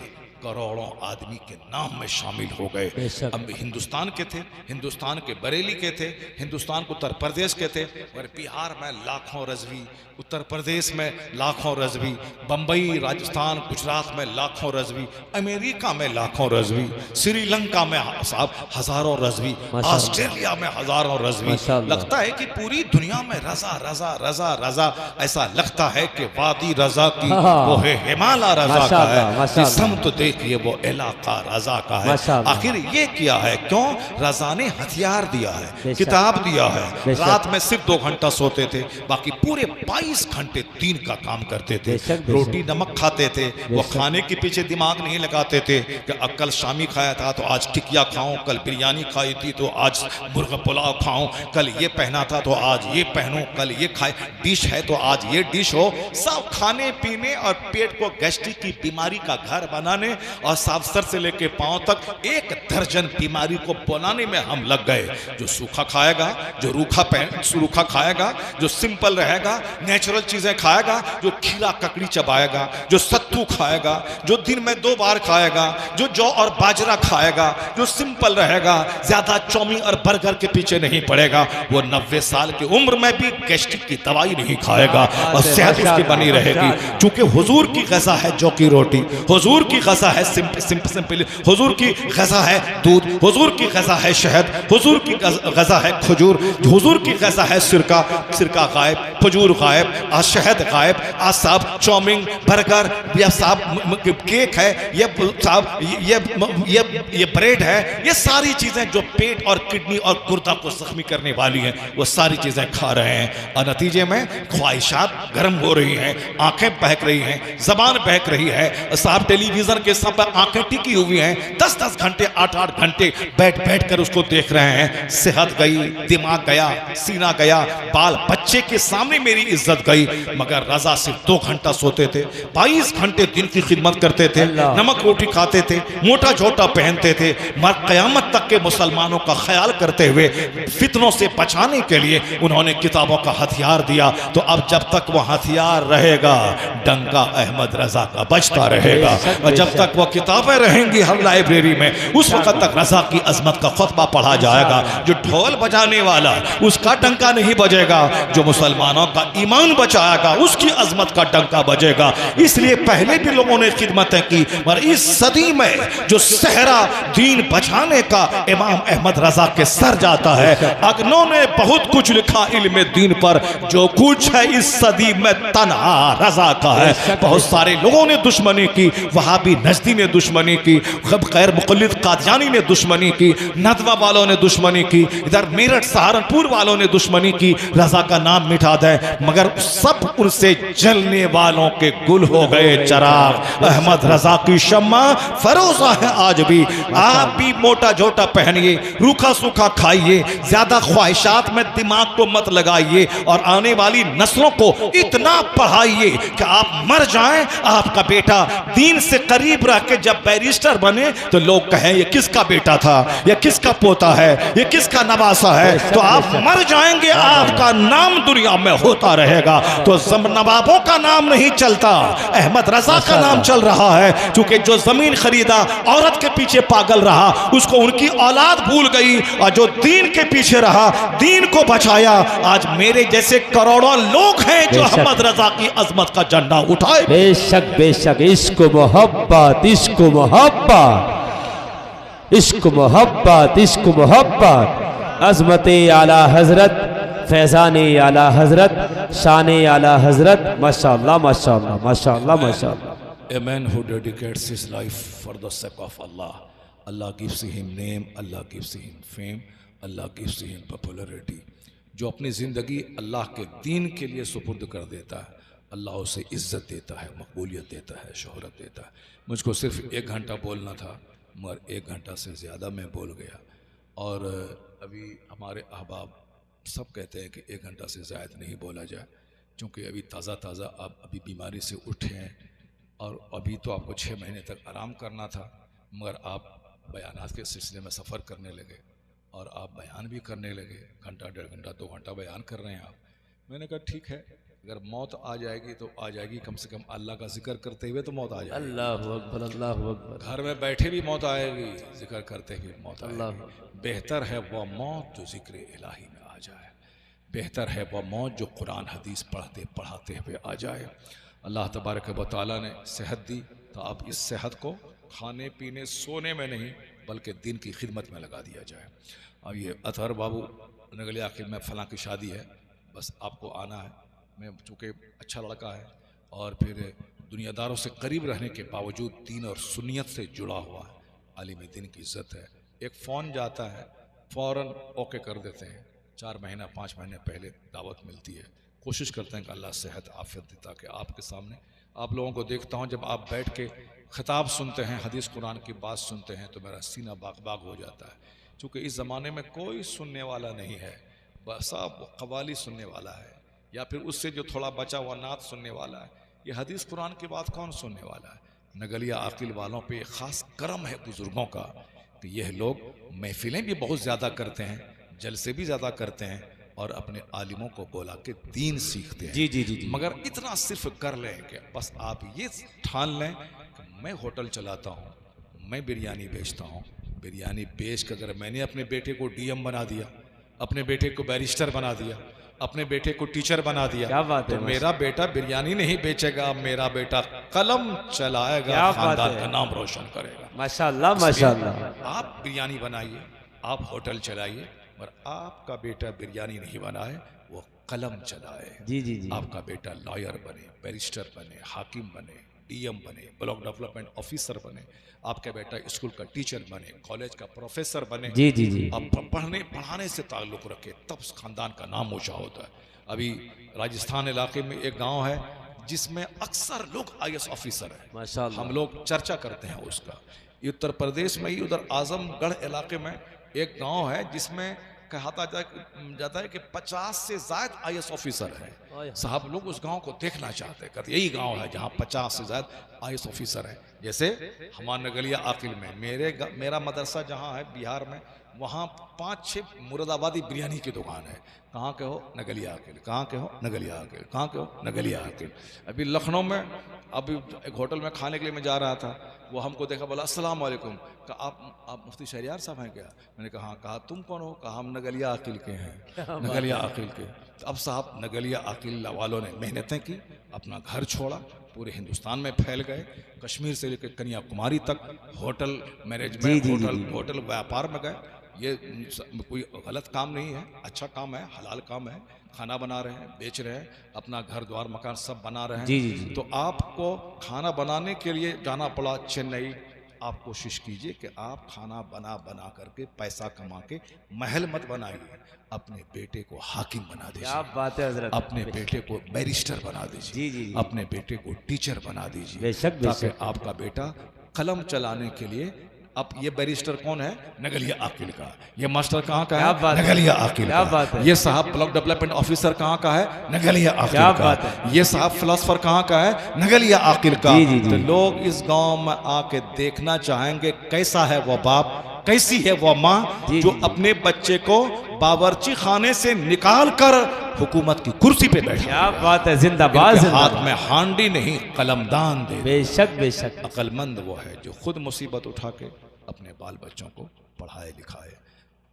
करोड़ों आदमी के नाम में शामिल हो गए। अब हिंदुस्तान के थे, हिंदुस्तान के बरेली के थे, हिंदुस्तान के उत्तर प्रदेश के थे, और बिहार में लाखों रजवी, उत्तर प्रदेश में लाखों रजवी, बम्बई राजस्थान गुजरात में लाखों रजवी, अमेरिका में लाखों रजवी, श्रीलंका में साहब हजारों रजवी, ऑस्ट्रेलिया में हजारों रजवी। लगता है कि पूरी दुनिया में रजा रजा रजा रजा, ऐसा लगता है कि वादी रजा की वो है, हिमालय रजा का है, समत देखिए वो इलाका रजा का है। आखिर ये किया है क्यों? रजा ने हथियार दिया है, किताब दिया है। रात में सिर्फ 2 घंटा सोते थे, बाकी पूरे 22 घंटे दीन का काम करते थे। रोटी नमक खाते थे, वो खाने के पीछे दिमाग नहीं लगाते थे कि कल शामी खाया था तो आज टिकिया खाऊं, कल बिरयानी खाई थी तो आज मुर्गा पुलाव खाऊं, कल ये पहना था तो आज ये पहनूं, कल ये खाए डिश है तो आज ये डिश हो। सब खाने पीने और पेट को गैस्ट्रिक की बीमारी का घर बनाने और साफ सर से लेके पांव तक 1 दर्जन बीमारी को बनाने में हम लग गए। जो सूखा खाएगा, जो रूखा खाएगा, जो सिंपल रहेगा, नेचुरल चीजें खाएगा, जो खीरा ककड़ी चबाएगा, जो सत्तू खाएगा, जो दिन में 2 बार खाएगा, जो जौ और बाजरा खाएगा, जो सिंपल रहेगा, ज्यादा चौमिन और बर्गर के पीछे नहीं पड़ेगा, वो 90 साल की उम्र में भी गैस्ट्रिक की दवाई नहीं खाएगा और सेहत उसकी बनी रहेगी। चूंकि हुजूर की ग़िज़ा है जौ की रोटी, हुजूर की ग़िज़ा है सिंपल, हुजूर की ग़िज़ा है दूध, हुजूर की ग़िज़ा है शहद, हुजूर की ग़िज़ा है खजूर, हुजूर की ग़िज़ा है सिरका गायब, खजूर गायब, आज शहद गायब, आज साहब चौमिन बर्गर, या साहब केक है, ये ब्रेड है, ये सारी चीजें जो पेट और किडनी और गुर्दा को जख्मी करने वाली हैं, वो सारी चीजें खा रहे हैं और नतीजे में ख्वाहिशात गर्म हो रही हैं, आंखें बहक रही हैं, जबान बहक रही है। साहब टेलीविजन के सब पर आंखें टिकी हुई हैं, 10-10 घंटे 8-8 घंटे बैठ कर उसको देख रहे हैं। सेहत गई, दिमाग गया, सीना गया, बाल बच्चे के सामने मेरी इज्जत गई। मगर रजा सिर्फ 2 घंटा सोते थे, 22 घंटे दिन की खिदमत करते थे, नमक रोटी खाते थे, मोटा झोटा पहनते थे, मर क़यामत तक के मुसलमानों का ख्याल करते हुए फितनों से बचाने के लिए उन्होंने किताबों का हथियार दिया। तो अब जब तक वो हथियार रहेगा, डंका अहमद रजा का बजता रहेगा, और जब तक वो किताबें रहेंगी हर लाइब्रेरी में, उस वक्त तक रजा की अजमत का खुतबा पढ़ा जाएगा। जो ढोल बजाने वाला उसका डंका नहीं बजेगा, जो मुसलमानों का ईमान बचाएगा उसकी अजमत का डंका बजेगा। इसलिए पहले भी लोगों ने खिदमतें की, मगर इस सदी में जो सहरा दीन बचाने का इमाम अहमद रजा के सर जाता है। अगनों ने बहुत कुछ लिखा इल्म दीन पर, जो कुछ है इस सदी में तन्हा रजा का है। बहुत सारे लोगों ने दुश्मनी की, वहाबी नजदी ने दुश्मनी की, गैर मुक़ल्लिद कादियानी ने दुश्मनी की, नदवा वालों ने दुश्मनी की, इधर मेरठ सहारनपुर वालों ने दुश्मनी की। रजा का नाम मिटा दे, मगर सब उनसे जलने वालों के गुल हो गए चिराग। अहमद रजा की शम्मा फरोजा है आज भी। आप भी मोटा झोटा पहनिए, रूखा सूखा खाइए, ज्यादा ख्वाहिशात में दिमाग को मत लगाइए, और आने वाली नस्लों को इतना पढ़ाइए कि आप मर जाएं, आपका बेटा दीन से करीब रह के जब बैरिस्टर बने तो लोग कहें ये किसका बेटा था, ये किसका पोता है, ये किसका नवासा है। तो आप मर जाएंगे, आपका नाम दुनिया में होता रहेगा। तो नवाबों का नाम नहीं चलता, अहमद रजा का नाम चल रहा है। क्योंकि जो जमीन खरीदा औरत के पीछे पागल रहा, उसको उनकी औलाद भूल गई, और जो दीन के पीछे रहा, दीन को बचाया। आज मेरे जैसे करोड़ों लोग हैं जो अहमद रजा की अजमत का झंडा उठाए। बेशक बेशक, इश्क मोहब्बत, इश्क मोहब्बत, इश्क मोहब्बत, इश्क मोहब्बत। अजमत आला हजरत, फैजान आला हजरत, शान आला हजरत। माशाअल्लाह माशाअल्लाह माशाअल्लाह माशाअल्लाह। A man who dedicates his life for the sake of Allah, Allah gives him name, Allah gives him fame, Allah gives him popularity। जो अपनी ज़िंदगी अल्लाह के दीन के लिए सुपुर्द कर देता है, अल्लाह उसे इज़्ज़त देता है, मकबूलियत देता है, शोहरत देता है। मुझको सिर्फ 1 घंटा बोलना था, मगर 1 घंटा से ज़्यादा मैं बोल गया। और अभी हमारे अहबाब सब कहते हैं कि 1 घंटा से ज़्यादा नहीं बोला जाए, क्योंकि अभी ताज़ा आप अभी बीमारी से उठे हैं, और अभी तो आपको 6 महीने तक आराम करना था, मगर आप बयानात के सिलसिले में सफ़र करने लगे, और आप बयान भी करने लगे। घंटा 1.5 घंटा 2 घंटा बयान कर रहे हैं आप। मैंने कहा ठीक है, अगर मौत आ जाएगी तो आ जाएगी, कम से कम अल्लाह का जिक्र करते हुए तो मौत आ जाएगी। अल्लाहु अकबर, अल्लाहु अकबर। घर में बैठे भी मौत आएगी, जिक्र करते हुए मौत आएगी। बेहतर है वह मौत जो जिक्र इलाही में आ जाए, बेहतर है वह मौत जो कुरान हदीस पढ़ते पढ़ाते हुए आ जाए। अल्लाह तबारक व तआला ने सेहत दी, तो आप इस सेहत को खाने पीने सोने में नहीं बल्कि दिन की खिदमत में लगा दिया जाए। अब ये अतहर बाबू नगलिया आखिर में फ़लाँ की शादी है, बस आपको आना है। मैं चूँकि अच्छा लड़का है और फिर दुनियादारों से करीब रहने के बावजूद दीन और सुन्नियत से जुड़ा हुआ है, आलिम दीन की इज़्ज़त है। एक फ़ोन जाता है, फ़ौरन ओके कर देते हैं। 4 महीना 5 महीने पहले दावत मिलती है। कोशिश करते हैं कि अल्लाह सेहत आफियत दे, ताकि आपके सामने आप लोगों को देखता हूँ, जब आप बैठ के खिताब सुनते हैं, हदीस कुरान की बात सुनते हैं, तो मेरा सीना बाग बाग हो जाता है। क्योंकि इस ज़माने में कोई सुनने वाला नहीं है, बस आप कवाली सुनने वाला है, या फिर उससे जो थोड़ा बचा हुआ नात सुनने वाला है। ये हदीस कुरान की बात कौन सुनने वाला है? नगलिया आकिल वालों पे एक ख़ास करम है बुज़ुर्गों का कि यह लोग महफिलें भी बहुत ज़्यादा करते हैं, जलसे भी ज़्यादा करते हैं, और अपने आलिमों को बोला कि दीन सीखते हैं। जी। मगर इतना सिर्फ कर लें कि बस आप ये ठान लें कि मैं होटल चलाता हूँ, मैं बिरयानी बेचता हूँ। बिरयानी बेच कर अगर मैंने अपने बेटे को डीएम बना दिया, अपने बेटे को बैरिस्टर बना दिया, अपने बेटे को टीचर बना दिया, क्या बात है, तो मेरा बेटा बिरयानी नहीं बेचेगा, मेरा बेटा कलम चलाएगा, खानदान का नाम रोशन करेगा। माशाअल्लाह माशाअल्लाह। आप बिरयानी बनाइए, आप होटल चलाइए, और आपका बेटा बिरयानी नहीं बनाए, वो कलम चलाए। जी। आपका बेटा लॉयर बने, बैरिस्टर बने, हाकिम बने, डीएम बने, ब्लॉक डेवलपमेंट ऑफिसर बने, आपका बेटा स्कूल का टीचर बने, कॉलेज का प्रोफेसर बने। जी। अब पढ़ाने से ताल्लुक़ रखे, तब खानदान का नाम ऊँचा होता है। अभी राजस्थान इलाके में एक गाँव है जिसमें अक्सर लोग IAS ऑफिसर हैं, माशाअल्लाह, हम लोग चर्चा करते हैं उसका। उत्तर प्रदेश में ही उधर आजमगढ़ इलाके में एक गांव है जिसमें कहा जाता है कि 50 से ज़्यादा IAS ऑफिसर हैं। साहब लोग उस गांव को देखना चाहते हैं, कहते यही गांव है जहां 50 से ज़्यादा IAS ऑफिसर हैं। जैसे हमारा नगलिया आकिल में मेरा मदरसा जहां है बिहार में, वहाँ 5-6 मुरादाबादी बिरयानी की दुकान है। कहाँ के हो? नगलिया आकिल। कहाँ के हो? नगलिया आकिल। कहाँ के हो? नगलिया आकिल। अभी लखनऊ में अभी एक होटल में खाने के लिए मैं जा रहा था, वो हमको देखा, बोला अस्सलाम वालेकुम। कहा आप मुफ्ती शहरियार साहब हैं क्या? मैंने कहा हाँ। कहा तुम कौन हो? कहा हम नगलिया अकील के हैं। नगलिया अकील के। तो अब साहब नगलिया अकील वालों ने मेहनतें की, अपना घर छोड़ा, पूरे हिंदुस्तान में फैल गए, कश्मीर से लेकर कन्याकुमारी तक, होटल मैनेजमेंट, होटल व्यापार में गए। ये कोई गलत काम नहीं है, अच्छा काम है, हलाल काम है। खाना बना रहे हैं, बेच रहे हैं, अपना घर द्वार मकान सब बना रहे हैं। जी। तो आपको खाना बनाने के लिए जाना पड़ा चेन्नई। आप कोशिश कीजिए कि आप खाना बना करके पैसा कमा के महल मत बनाइए, अपने बेटे को हाकिम बना दीजिए। क्या बात है हजरत। अपने बेटे को बैरिस्टर बना दीजिए। जी। अपने बेटे को टीचर बना दीजिए। बेशक ताकि आपका बेटा कलम चलाने के लिए। अब ये बैरिस्टर कौन है? नगलिया आकिल का। ये मास्टर कहाँ का है? नगलिया आकिल का। ये साहब ब्लॉक डेवलपमेंट ऑफिसर कहाँ का है? नगलिया आकिल का। ये साहब फिलोसफर कहाँ का है? नगलिया आकिल का। तो लोग इस गांव में आके देखना चाहेंगे कैसा है वो बाप, कैसी है वो माँ जो अपने बच्चे को बावर्ची खाने से निकाल कर हुकूमत की कुर्सी पे बैठा। क्या बात है, जिंदाबाद। हाथ में हांडी नहीं कलमदान दे। बेशक बेशक। अक्लमंद वो है जो खुद मुसीबत उठा के अपने बाल बच्चों को पढ़ाए लिखाए,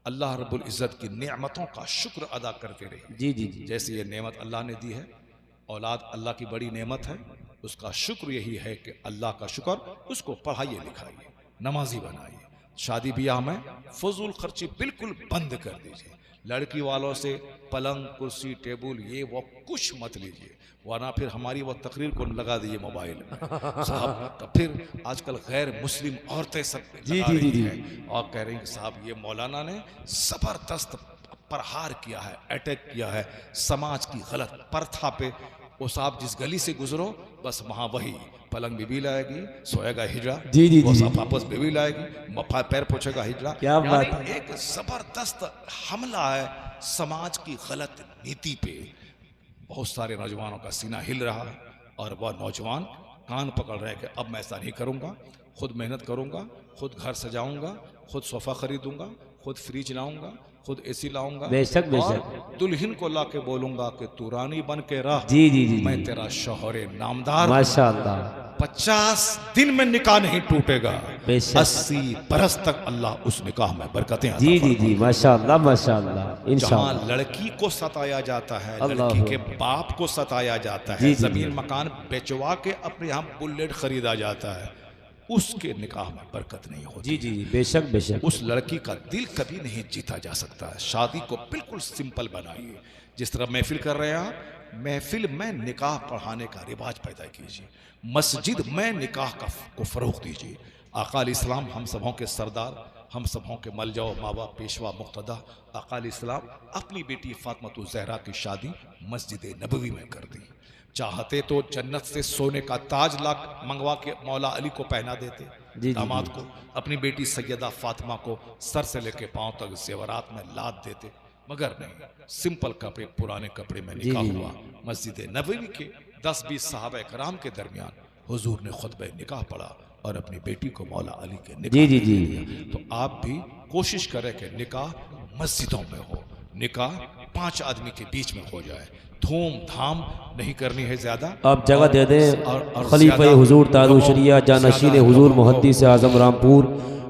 अल्लाह रब्बुल इज़्ज़त की नेमतों का शुक्र अदा करते रहे। जी। जैसे ये नेमत अल्लाह ने दी है, औलाद अल्लाह की बड़ी नेमत है, उसका शुक्र यही है कि अल्लाह का शुक्र, उसको पढ़ाइए लिखाइए, नमाजी बनाइए। शादी ब्याह में फजूल खर्ची बिल्कुल बंद कर दीजिए। लड़की वालों से पलंग कुर्सी टेबल ये वो कुछ मत लीजिए, वरना फिर हमारी वो तकरीर को लगा दीजिए मोबाइल में साहब। तो फिर आजकल गैर मुस्लिम औरतें सब जी और कह रही हैं साहब ये मौलाना ने जबरदस्त प्रहार किया है, अटैक किया है समाज की गलत प्रथा पे। वो साहब जिस गली से गुजरो बस वहाँ वही पलंग बीबी लाएगी, सोएगा हिजड़ा। जी। वो सब वापस बीबी लाएगी, पैर पोछेगा हिजड़ा। क्या बात है। एक जबरदस्त हमला है समाज की गलत नीति पे। बहुत सारे नौजवानों का सीना हिल रहा है और वह नौजवान कान पकड़ रहे हैं कि अब मैं ऐसा नहीं करूँगा, खुद मेहनत करूँगा, खुद घर सजाऊँगा, खुद सोफ़ा खरीदूँगा, खुद फ्रिज लाऊँगा, खुद एसी लाऊंगा। बेशक बेशक। दुल्हन को ला के बोलूंगा कि तू रानी बन के रह। जी। मैं तेरा शौहरे नामदार। माशाअल्लाह। 50 दिन में निकाह नहीं टूटेगा, 80 बरस तक अल्लाह उस निकाह में बरकतें। जी। माशाअल्लाह माशाअल्लाह। इंशाअल्लाह लड़की को सताया जाता है, लड़की के बाप को सताया जाता है, जमीन मकान बेचवा के अपने यहाँ बुलेट खरीदा जाता है, उसके निकाह में बरकत नहीं होती। जी बेशक बेशक। उस लड़की का दिल कभी नहीं जीता जा सकता है। शादी को बिल्कुल सिंपल बनाइए, जिस तरह महफिल कर रहे हैं आप, महफिल में निकाह पढ़ाने का रिवाज पैदा कीजिए, मस्जिद में निकाह को फरोग दीजिए। आका इस्लाम हम सबों के सरदार, हम सबों के मलजाओ मावा पेशवा मुक्तदा आका इस्लाम अपनी बेटी फातिमा ज़हरा की शादी मस्जिद नबवी में कर दी। चाहते तो जन्नत से सोने का ताज लाख मंगवा के मौला अली को पहना देते, दामाद को, अपनी बेटी सैयदा फातिमा को सर से लेके पांव तक जेवरात में लाद देते, मगर नहीं, सिंपल कपड़े पुराने कपड़े में निकाह हुआ। मस्जिद नबवी के 10-20 सहाबा कराम के दरमियान हुजूर ने खुतबे निकाह पढ़ा और अपनी बेटी को मौला अली के निकाह दिया। तो आप भी कोशिश करें कि निकाह मस्जिदों में हो, निकाह 5 आदमी के बीच में हो जाए, धूम धाम नहीं करनी है ज्यादा। आप जगह दे दें। खलीफा हुजूर तादू शरिया जानशीन हुजूर मुहद्दिस आज़म रामपुर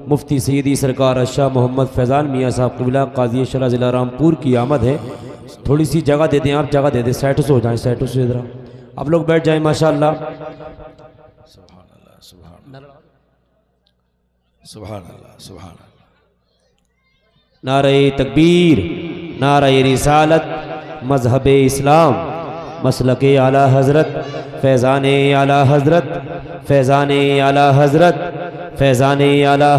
मुफ्ती सैयदी सरकार शाह मोहम्मद फैज़ान मियाँ साहब क़िबला काज़ी शरा ज़िला रामपुर की आमद है। थोड़ी सी जगह दे दें, आप जगह दे दें, साइड से हो जाएं, साइड से इधर आप लोग बैठ जाएं। माशाअल्लाह। सुभान अल्लाह। नारे तकबीर, नारे रिसालत, मज़हब इस्लाम, मसलके आला हज़रत, फैज़ाने आला हज़रत, फैज़ाने आला हज़रत, फैज़ाने आला